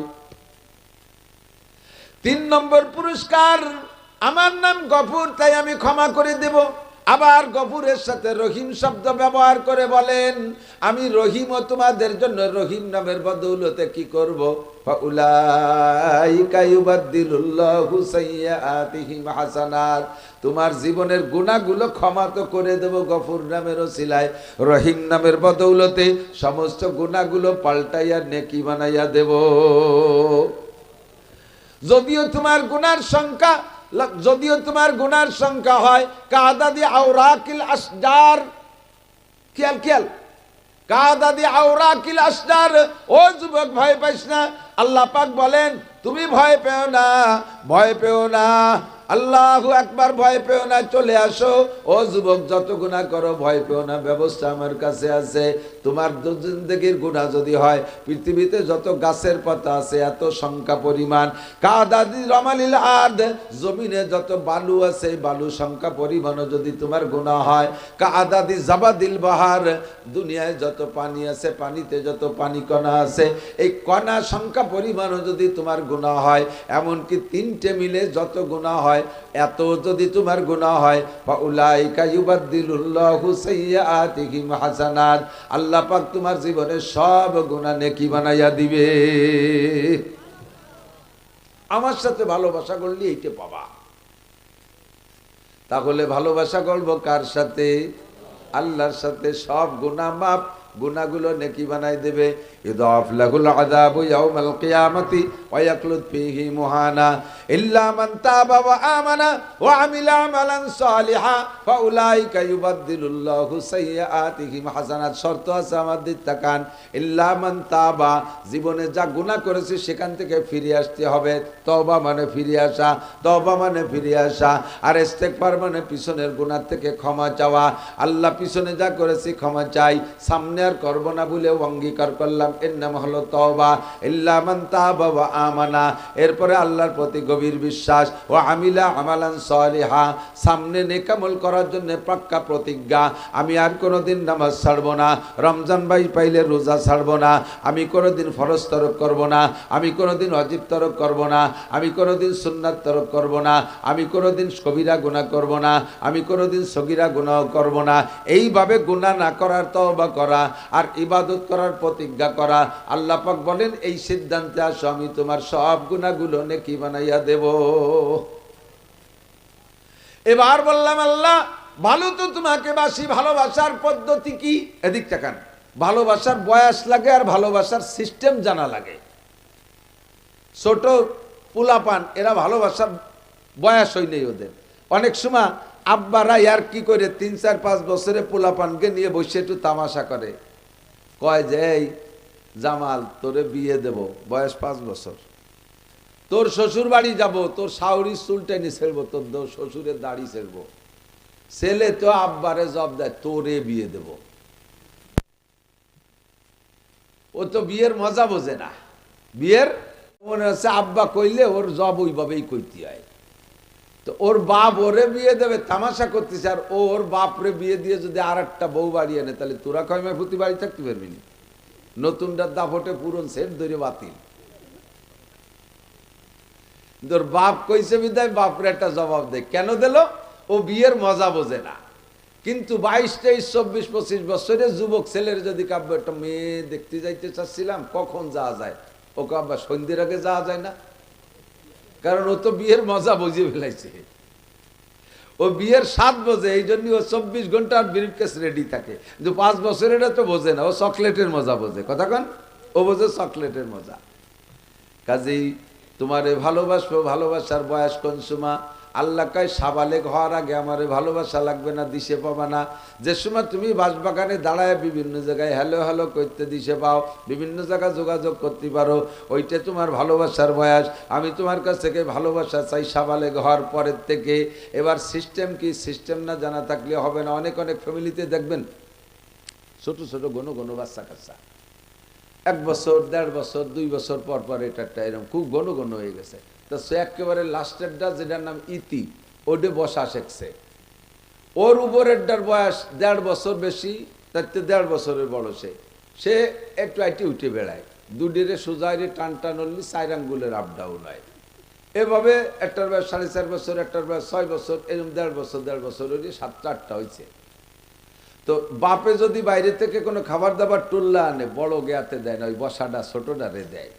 3 নম্বর পুরস্কার, আমার নাম গফুর, তাই আমি ক্ষমা করে দেব। আবার গফুরের সাথে রহিম শব্দ ব্যবহার করে বলেন, আমি রহিমও তোমাদের জন্য রহিম নামের বদৌলতে কি করব, ফাউলাইকা ইউবাদদিলুল্লাহু সাইয়্যাতিহিম হাসানাত, তোমার জীবনের গুনাহগুলো ক্ষমা তো করে দেব গফুর নামের ওসিলায়, রহিম নামের বদৌলতে সমস্ত গুনাহগুলো পাল্টাইয়া নেকি বানাইয়া দেব। যদিও তোমার গুনার সংখ্যা হয় কাদাদি আওরাকিল আসজার, খেয়াল কাদাদি আওরাকিল আসজার, ও যুবক ভয় পাইস না, আল্লাহ পাক বলেন তুমি ভয় পেও না, আল্লাহু আকবার, ভয় পেও না, চলে আসো। ও যুবক, যত গুনাহ করো ভয় পেও না, ব্যবস্থা আমার কাছে আছে। তোমার জিন্দেগির গুনাহ যদি হয়, পৃথিবীতে যত গাছের পাতা আছে এত সংখ্যা পরিমাণ, কাদাদি রমালিল আরদ, জমিনে যত বালু আছে বালু সংখ্যা পরিমাণও যদি তোমার গুনাহ হয়, কাদাদি জাবাদিল বাহার, দুনিয়ায় যত পানি আছে পানিতে যত পানি কণা আছে এই কণা সংখ্যা পরিমাণও যদি তোমার গুনাহ হয়, এমনকি 3টে মিলে যত গুনাহ হয় এত যদি তোমার গুনাহ হয়, ফাউলাইকা ইউবাদদিলুল্লাহু সাইয়্যাতিহিম হাসানাত, আল্লাহ পাক তোমার জীবনে সব গুনাহ নেকি বানাইয়া দিবে। আমার সাথে ভালোবাসা করলে এইটা পাবা। তাহলে ভালোবাসা করব কার সাথে? আল্লাহর সাথে। সব গুনাহ মাফ, গুনাহগুলো নেকি বানাই দেবে। ইদাফ লাহুল আযাবু ইয়াউমাল কিয়ামাতি ওয়া ইয়াকলুদ ফীহি মুহানা ইল্লা মান তাবা ওয়া আমানা ওয়া আমিলা আমালান সালিহা ফাউলাইকা ইউবাদদিলুল্লাহু সাইয়্যাতিহিম হাসানাত। শর্ত আছে আমার দিক তাকান, ইল্লা মান তাবা, জীবনে যা গুনাহ করেছে সেখান থেকে ফিরে আসতে হবে। তওবা মানে ফিরে আসা, তওবা মানে ফিরে আসা, আর ইস্তেগফার মানে পিছনের গুনাহ থেকে ক্ষমা চাওয়া। আল্লাহ পিছনে যা করেছি ক্ষমা চাই, সামনে আর করব না বলে অঙ্গীকার করলাম, এর নাম হলো তওবা। ইল্লা মান তাবা ওয়া আমানা, এরপরে আল্লাহর প্রতি গভীর বিশ্বাস, ওয়া আমিলা আমালান সালিহা, সামনে নেক আমল করার জন্য পাক্কা প্রতিজ্ঞা, আমি আর কোনোদিন নামাজ ছাড়বো না, রমজান ভাই পাইলে রোজা ছাড়বো না, আমি কোনোদিন ফরজ তরক করব না, আমি কোনোদিন ওয়াজিব তরক করব না, আমি কোনোদিন সুন্নাত তরক করব না, আমি কোনোদিন কবিরা গুনাহ করব না, আমি কোনোদিন সগীরা গুনাহ করব না। এইভাবে গুনাহ না করার তওবা করা আর ইবাদত করার প্রতিজ্ঞা করা। আল্লাহ পাক বলেন এই সিদ্ধান্তে আসো, আমি তোমার সব গুনাহগুলো নেকি বানাইয়া দেব। এবার বললাম, আল্লাহ ভালো তো তোমাকে বাসি, ভালোবাসার পদ্ধতি কি? এদিক তাকান। ভালোবাসার বয়স লাগে আর ভালোবাসার সিস্টেম জানা লাগে। ছোট পোলাপান এরা ভালোবাসার বয়স হয় নেই ওদের। অনেক সময় আব্বারা ইয়ার কি করে 3, 4, 5 বছরে পোলাপানকে নিয়ে বসে একটু তামাশা করে, কয় যে এই জামাল তোরে বিয়ে দেব, বয়স 5 বছর, তোর শ্বশুর বাড়ি যাব, তোর শাওরির চুল টেনে ছেড়বো, তোর শ্বশুরের দাড়ি ছেড়বো। ছেলে তো আব্বারে জব দেয়, তোরে বিয়ে দেব। ও তো বিয়ের মজা বোঝে না। বিয়ের মনে হচ্ছে আব্বা কইলে ওর জব ওইভাবেই কইতে হয়। তো ওর বাপ ওরে বিয়ে দেবে, তামাশা করতেছে, আর ওর বাপরে বিয়ে দিয়ে যদি আর একটা বউ বাড়ি আনে, তাহলে তোরা কয়মা ফুতি বাড়ি থাকতে পারবি না। নতুনটার দাপটে পুরন সেট ধরে বাতিল। তোর বাপ কইছে বিদায় বাপরে একটা জবাব দেয়, কেন দিল? ও বিয়ের মজা বোঝে না। কিন্তু 22, 23, 24, 25 বছরের যুবক ছেলের যদি কাব্য একটা মেয়ে দেখতে যাইতে চাচ্ছিলাম, কখন যাওয়া যায়? ও কাব্বা সন্ধ্যের আগে যাওয়া যায় না, কারণ ও তো বিয়ের মজা বুঝিয়ে ফেলাইছে। ও বিয়ের 7 বোঝে, এই জন্য ও 24 ঘন্টা ব্রিফকেস রেডি থাকে। কিন্তু 5 বছরের তো বোঝে না, ও চকলেটের মজা বোঝে। কথা কন, ও বোঝে চকলেটের মজা। কাজেই তোমারে ভালোবাসবো, ভালোবাসার বয়স কোন সময়? আল্লাহ কয় সাবালেগ হওয়ার আগে আমারে ভালোবাসা লাগবে না, দিশে পাবা না। যে সময় তুমি বাসবাগানে দাঁড়ায় বিভিন্ন জায়গায় হ্যালো হ্যালো করতে দিশে পাও, বিভিন্ন জায়গায় যোগাযোগ করতে পারো, ওইটা তোমার ভালোবাসার বয়স। আমি তোমার কাছ থেকে ভালোবাসা চাই সাবালেগ হওয়ার পরের থেকে। এবার সিস্টেম কি? সিস্টেম না জানা থাকলে হবে না। অনেক অনেক ফ্যামিলিতে দেখবেন ছোট ছোট ঘন ঘন বাচ্চা কাচ্চা, 1 বছর 1.5 বছর 2 বছর পর পর এটা এরকম খুব ঘন ঘন হয়ে গেছে। তো সে একেবারে লাস্টেরটা যেটার নাম ইতি, ওটা বসা শিখছে। ওর উপরেরটার বয়স 1.5 বছর বেশি, তার 1.5 বছরের বড়। সে একটু আইটি উঠে বেড়ায়, দুডিরে সোজাইরে টান টান হলি 4 আঙ্গুলের আপ ডাউন হয়। এভাবে একটার বয়স 4.5 বছর, একটার বয়স 6 বছর, এরকম 1.5 বছর 1.5 বছর হলে 7টা 8টা হয়েছে। তো বাপে যদি বাইরে থেকে কোনো খাবার দাবার টুল্লা আনে, বড় গেয়াতে দেয় না, ওই বসাটা ছোটটারে দেয়।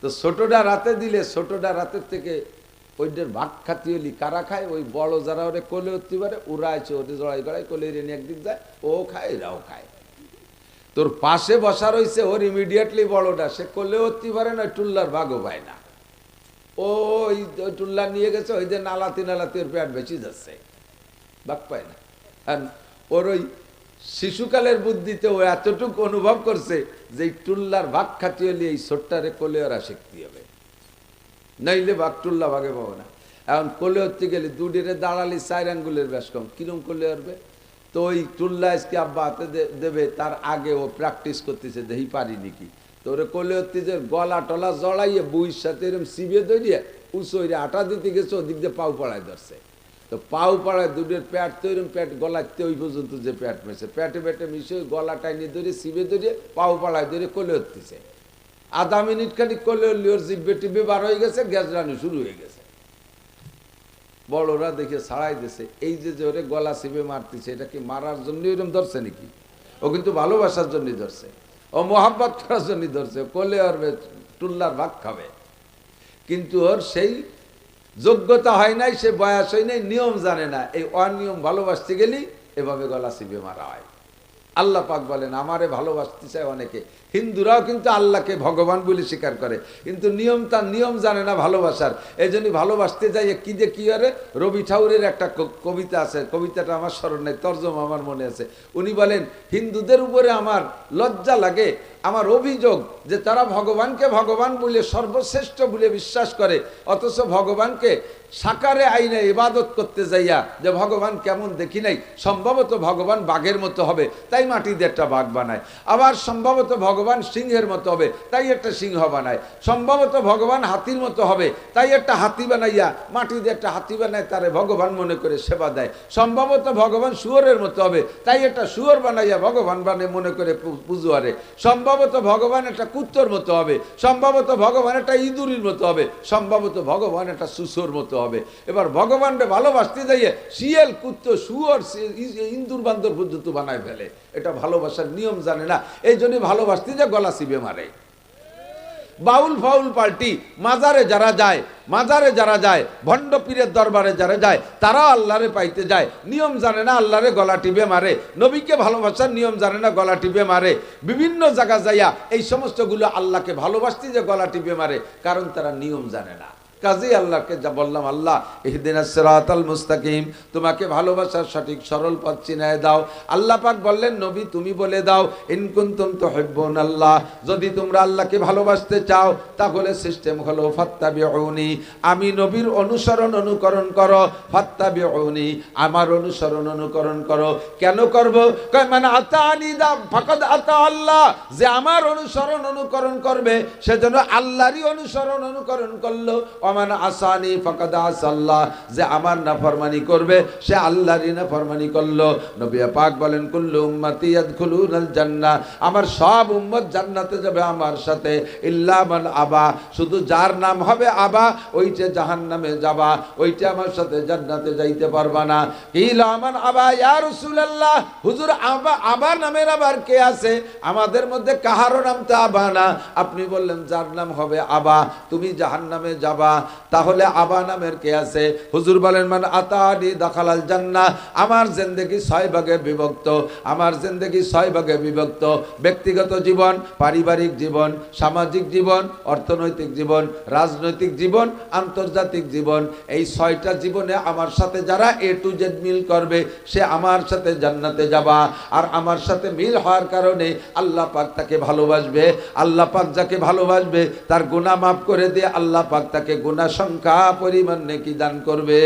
তো ছোটটা রাতে দিলে ছোটটা রাতের থেকে ওইটার ভাগ খাতি হলি কারা খায়? ওই বড় যারা ওরে কোলে উঠতে পারে ওরা আছে, ওদের জড়াই গড়াই কোলে রেনে একদিক যায়, ও খায় এরাও খায়। তোর পাশে বসা রয়েছে, ওর ইমিডিয়েটলি বড়টা, সে কোলে উঠতে পারে না, টুল্লার ভাগও পায় না। ওই টুল্লা নিয়ে গেছে, ওই যে নালাতি নালাতি ওর পেট বেঁচে যাচ্ছে, ভাগ পায় না। আর ওর ওই শিশুকালের বুদ্ধিতে ও এতটুকু অনুভব করছে যে এই টুল্লার ভাগ খাতি হলে এই ছোট্টারে কোলে ওরা শিখতে হবে, নইলে ভাগ টুল্লা ভাগে পাবো না। এখন কোলে হতে গেলে দুডিরে দাঁড়ালি 4 আঙ্গুলের বেশ কম, কিরম কোলে আসবে? তো ওই টুল্লা আজকে আব্বা হাতে দেবে, তার আগে ও প্র্যাকটিস করতেছে, দেখি পারি নাকি। তো ওরে কোলে হতে যে গলা টলা জড়াইয়ে বুইয়ের সাথে এরকম সিবিয়ে ধরিয়ে উঁচু আটা দিতে গেছে, ওদিক দিয়ে পাও পাড়ায় ধরছে। তো পাও পাড়ায় দুধের প্যাট তৈরি, প্যাট গলাতে ওই পর্যন্ত যে প্যাট মেশে, প্যাটে প্যাটে মিশে গলা টাইনে ধরে সিবে ধরে পাও পাড়ায় ধরে কোলে হতেছে। আধা মিনিট খানিক কোলে হলে ওর জিব্বে টিব্বে বার হয়ে গেছে, গ্যাস রানি শুরু হয়ে গেছে। বড়রা দেখে ছাড়াই দিছে। এই যে ওরে গলা সিবে মারতেছে, এটা কি মারার জন্য এরকম ধরছে নাকি? ও কিন্তু ভালোবাসার জন্যই ধরছে, ও মোহাব্বত করার জন্যই ধরছে। কোলে ওর টুল্লার ভাগ খাবে, কিন্তু ওর সেই যোগ্যতা হয় নাই, সে বয়স হয় নাই, নিয়ম জানে না। এই অনিয়ম ভালোবাসতে গেলি এভাবে গলা চিপে মারা হয়। আল্লাহ পাক বলেন আমারে ভালোবাসতে চায় অনেকে। হিন্দুরাও কিন্তু আল্লাহকে ভগবান বলে স্বীকার করে, কিন্তু তার নিয়ম জানে না ভালোবাসার। এই জন্য ভালোবাসতে যাই কি যে কি আরে। রবি ঠাকুরের একটা কবিতা আছে, কবিতাটা আমার স্মরণ নেই, তর্জমা আমার মনে আছে। উনি বলেন হিন্দুদের উপরে আমার লজ্জা লাগে, আমার অভিযোগ যে তারা ভগবানকে ভগবান বলে সর্বশ্রেষ্ঠ বলে বিশ্বাস করে, অথচ ভগবানকে সাকারে আইনে ইবাদত করতে যাইয়া যে ভগবান কেমন দেখি নাই, সম্ভবত ভগবান বাঘের মতো হবে তাই মাটি দিয়ে একটা বাঘ বানায়, আবার সম্ভবত ভগবান সিংহের মতো হবে তাই একটা সিংহ বানায়, সম্ভবত ভগবান হাতির মতো হবে তাই একটা হাতি বানাইয়া মাটি দিয়ে একটা হাতি বানায়, তারে ভগবান মনে করে সেবা দেয়, সম্ভবত ভগবান শুয়োরের মতো হবে তাই একটা শুয়োর বানাইয়া ভগবান মনে করে পুজো আরে, সম্ভবত ভগবান একটা কুত্তর মতো হবে, সম্ভবত ভগবান একটা ইঁদুরের মতো হবে, সম্ভবত ভগবান একটা সুসোর মতো হবে। এবার ভগবানকে ভালোবাসতে যাইয়ে শিয়াল কুত্ত শুয়োর ইন্দুর বান্দর পর্যন্ত বানায় ফেলে। এটা ভালোবাসার নিয়ম জানে না, এই জন্য ভালোবাসতে যে গলা চিপে মারে। বাউল ফাউল পার্টি মাজারে যারা যায় ভণ্ড পীরের দরবারে যারা যায় তারা আল্লাহরে পাইতে যায়, নিয়ম জানে না, আল্লাহরে গলা টিপে মারে। নবীকে ভালোবাসার নিয়ম জানে না, গলা টিপে মারে। বিভিন্ন জায়গা যাইয়া এই সমস্তগুলো আল্লাহকে ভালোবাসতে যে গলা টিপে মারে, কারণ তারা নিয়ম জানে না। কাজী আল্লাহকে যা বললাম, আল্লাহ ইহদিনাস সিরাতাল মুস্তাকিম, তোমাকে ভালোবাসার সঠিক সরল পথ চিনায় দাও। আল্লাহ পাক বললেন নবী তুমি বলে দাও ইন কুনতুম তুহিব্বুনাল্লাহ, যদি তোমরা আল্লাহকে ভালোবাসতে চাও তাহলে সিস্টেম হলো ফাত্তাবিউনি, আমি নবীর অনুকরণ করো, ফাত্তাবিউনি আমার অনুকরণ করো। কেন করব? কয় মানে আতানি দা ফাকাদ আতা আল্লাহ, যে আমার অনুকরণ করবে সেজন্য আল্লাহরই অনুকরণ করলো। ওমান আসানি ফাকাদ আসাল্লাহ, যে আমার নাফরমানি করবে সে আল্লাহরই নাফরমানি করলো। নবী পাক বলেন কুল্লু উম্মতি ইয়াদখুলুনাল জান্নাহ, আমার সব উম্মত জান্নাতে যাবে আমার সাথে, ইল্লা মান আবা, শুধু যার নাম হবে আবা ওইটা জাহান্নামে যাবা, ওইটা আমার সাথে জান্নাতে যাইতে পারবা না। কিলা মান আবা ইয়া রাসূলুল্লাহ, হুজুর আবা নামের আবার কে আছে? আমাদের মধ্যে কাহারও নাম তো আবা না। আপনি বললেন যার নাম হবে আবা তুমি জাহান্নামে যাবা। তাহলে আবা নামের কে আছে? হুজুর বলেন মান আতানি দাখালাল জান্নাহ। আমার জিন্দেগি 6 ভাগে বিভক্ত, আমার জিন্দেগি 6 ভাগে বিভক্ত। ব্যক্তিগত জীবন, পারিবারিক জীবন, সামাজিক জীবন, অর্থনৈতিক জীবন, রাজনৈতিক জীবন, আন্তর্জাতিক জীবন। এই 6টা জীবনে আমার সাথে যারা A to Z মিল করবে সে আমার সাথে জান্নাতে যাবা। আর আমার সাথে মিল হওয়ার কারণে আল্লাহ পাক তাকে ভালোবাসবে। আল্লাহ পাক যাকে ভালোবাসবে তার গুনাহ মাফ করে দিয়ে আল্লাহ পাক তাকে গুনাহ সংখ্যা পরিমাণ নেকি দান করবে।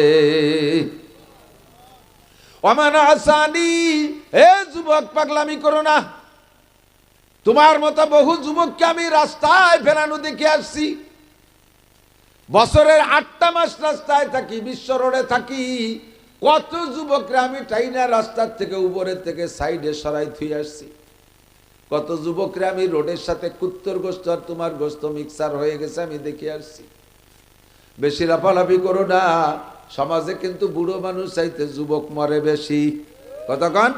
ওমান আসানি, হে যুবক পাগলামি করো না। তোমার মতো বহু যুবককে আমি রাস্তায় ফেরানো দেখে আসছি। বছরের 8টা মাস রাস্তায় থাকি, বিশ্ব রোডে থাকি। কত যুবকরা আমি টাইনা রাস্তার থেকে উপরের থেকে সাইডে সরাই থুই আসছি। কত যুবকরা আমি রোডের সাথে কুত্তর গোস্ত আর তোমার গোস্ত মিক্সার হয়ে গেছে আমি দেখে আসছি। বেশি লাফালাফি করো না। সমাজে কিন্তু বুড়ো মানুষ চাইতে যুবক মরে বেশি। কতক্ষণ?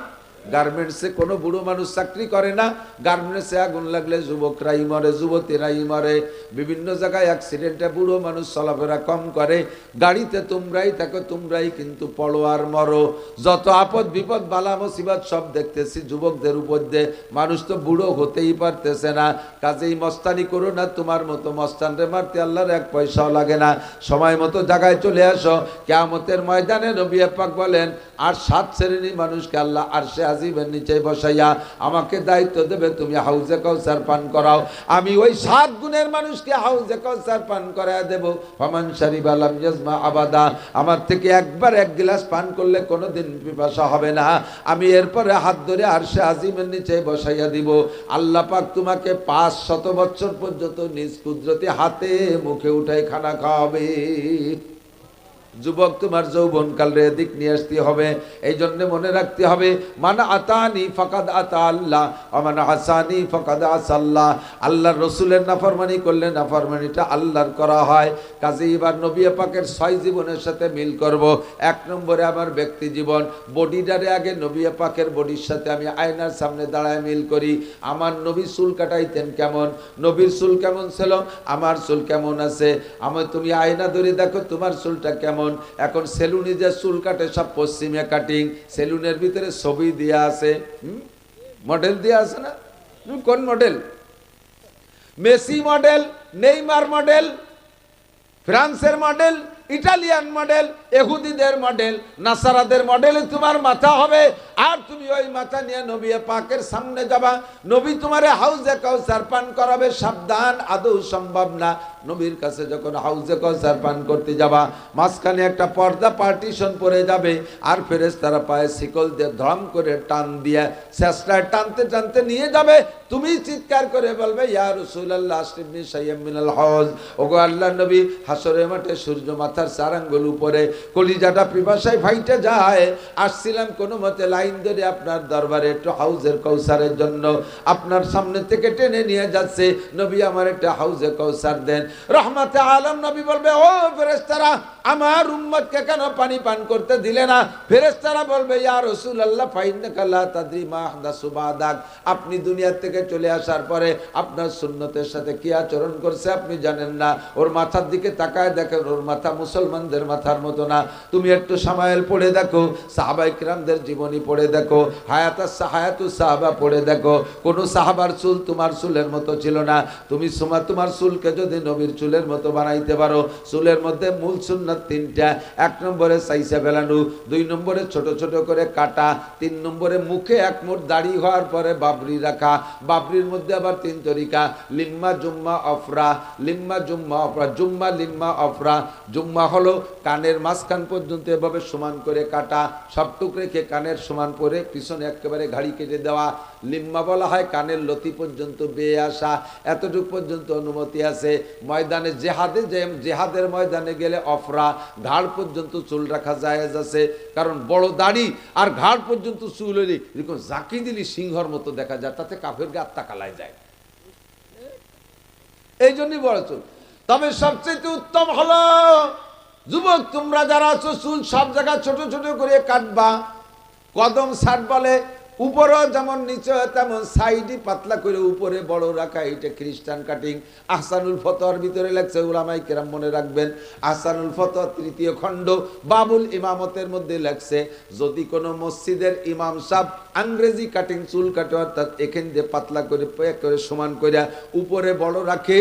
গার্মেন্টসে কোনো বুড়ো মানুষ চাকরি করে না। গার্মেন্টসে আগুন লাগলে যুবকরাই মরে, যুবতীরাই মরে। বিভিন্ন জায়গায় অ্যাক্সিডেন্টে বুড়ো মানুষ চলাফেরা কম করে। গাড়িতে তোমরাই থাকো, তোমরাই কিন্তু পড়ো আর মরো। যত আপদ বিপদ বালা মুসিবত সব দেখতেছি যুবকদের উপর দিয়ে। মানুষ তো বুড়ো হতেই পারতেছে না। কাজেই মস্তানি করো না। তোমার মতো মস্তানরে মারতে আল্লাহর 1 পয়সাও লাগে না। সময় মতো জায়গায় চলে আসো। কিয়ামতের ময়দানে নবী পাক বলেন আর 7 শ্রেণীর মানুষকে আল্লাহ আরশে আজিমের নিচে বসাইয়া আমাকে দায়িত্ব দেবে, তুমি হাউজে কাউসার পান করাও। আমি ওই 7 গুণের মানুষকে হাউজে কাউসার পান করায় দেব। ফামান শারিবা লাম ইয়াজমা আবাদা। আমার থেকে একবার 1 গ্লাস পান করলে কোনোদিন পিপাসা হবে না। আমি এরপরে হাত ধরে আরশে আজিমের নিচে বসাইয়া দিব। আল্লাহ পাক তোমাকে 500 বছর পর্যন্ত নিজ কুদরতে হাতে মুখে উঠাই খানা খাওয়াবে। যুবক, তোমার যৌবনকাল রে দিক নিয়ে আসতে হবে। এই জন্য মনে রাখতে হবে মান আতানি ফাকাদ আতা আল্লাহ ওয়া মান আসানি ফাকাদ আসাল্লাহ। আল্লাহর রসুলের নাফরমানি করলে নাফরমানিটা আল্লাহর করা হয়। কাজে এবার নবী পাকের 6 জীবনের সাথে মিল করব। 1 নম্বরে আমার ব্যক্তি জীবন, বডিটারে আগে নবী পাকের বডির সাথে আমি আয়নার সামনে দাঁড়ায় মিল করি। আমার নবী চুল কাটাইতেন কেমন, নবীর চুল কেমন ছিল, আমার চুল কেমন আছে। তুমি আয়না ধরে দেখো তোমার চুলটা কেমন। এখন সেলুনে যে চুল কাটে সব পশ্চিমে কাটিং, সেলুনের ভিতরে ছবি দেয়া আছে, মডেল দেয়া আছে না? কোন model? Messi model, Neymar model, ফ্রান্সের মডেল, ইটালিয়ান মডেল, ইহুদিদের মডেল, নাসারাদের মডেলে তোমার মাথা হবে। আর তুমি ওই মাথা নিয়ে নবী পাকের সামনে যাবা। নবী তোমারে হাউজে কাউসার পান করাবে। সাবধান, আদৌ সম্ভব না। নবীর কাছে যখন হাউজে কাউসার পান করতে যাবা, মাঝখানে একটা পর্দা পার্টিশন পড়ে যাবে। আর ফেরেশতারা পায়ে শিকল দিয়ে ধম করে টান দিয়ে চেষ্টায় টানতে টানতে নিয়ে যাবে। তুমি চিৎকার করে বলবে ইয়া রাসূলুল্লাহ আশরিফনি শাইয়্যাম মিনাল হাউজ। ওগো আল্লাহর নবী, হাসরের মাঠে সূর্য মাথার 4 আঙ্গুল উপরে, কলিজাটা পিপাসায় ফাইটে যায়। আসছিলাম কোনো মতে লাইন ধরে আপনার দরবারে একটু হাউজের কাউসারের জন্য। আপনার সামনে থেকে টেনে নিয়ে যাচ্ছে। নবী আমার একটা হাউজে কাউসার দেন। রহমাতে আলম নবী বলবে ও ফেরেশতারা, আমার উম্মতকে কেন পানি পান করতে দিলে না? ফেরেশতারা বলবে ইয়া রাসূলুল্লাহ ফাইন্নাকা লা তাদরি মা আহদাসু বাদাক। আপনি দুনিয়া থেকে চলে আসার পরে আপনার সুন্নতের সাথে কি আচরণ করছে আপনি জানেন না। ওর মাথার দিকে তাকায় দেখেন, ওর মাথা মুসলমানদের মাথার মতো না। তুমি একটু সামায়েল পড়ে দেখো, সাহাবায়ে কিরামদের জীবনী পড়ে দেখো, হায়াতুস সাহাবা পড়ে দেখো। কোন সাহাবার চুল তোমার চুলের মতো ছিল না। তুমি তোমার চুলকে যদি নবীর চুলের মতো বানাইতে পারো, চুলের মধ্যে মূল সুন্নাত 3টা। 1 নম্বরে সাইসা ফেলানো, 2 নম্বরে ছোট ছোট করে কাটা, 3 নম্বরে মুখে 1 মুঠ দাড়ি হওয়ার পরে বাবরি রাখা। বাবরির মধ্যে আবার 3 তরিকা, লিম্মা জুম্মা অফরা, লিম্মা জুম্মা অফরা, জুম্মা লিম্মা অফরা। জুম্মা হলো কানের মাঝখান পর্যন্ত এভাবে সমান করে কাটা, সবটুক রেখে কানের সমান করে পিছনে একেবারে ঘাড়ি কেটে দেওয়া। লিম্মা বলা হয় কানের লতি পর্যন্ত বেয়ে আসা, এতটুক পর্যন্ত অনুমতি আছে। ময়দানে জেহাদের ময়দানে গেলে অফরা, ঘাড় পর্যন্ত চুল রাখা জায়েজ আছে। কারণ বড় দাড়ি আর ঘাড় পর্যন্ত চুল হলে এরকম জাকি দিলি সিংহর মতো দেখা যায়, তাতে কাফেরকে আত্মা কালায় যায়। এই জন্যই বড় চুল। তবে সবচেয়ে উত্তম হলো যুবক তোমরা যারা আছো, চুল সব জায়গায় ছোট ছোট করে কাটবা। কদম ছাট বলে, উপরেও যেমন নিচে তেমন সাইডই পাতলা করে উপরে বড় রাখা, এটা খ্রিস্টান কাটিং। আহসানুল ফতোয়ার ভিতরে লেখছে, উলামায়ে কেরাম মনে রাখবেন, আহসানুল ফতোয়া ৩য় খণ্ড বাবুল ইমামতের মধ্যে লেখছে, যদি কোনো মসজিদের ইমাম সাহেব ইংরেজি কাটিং চুল কাটে, অর্থাৎ এখান দিয়ে পাতলা করে সমান করে উপরে বড় রাখে,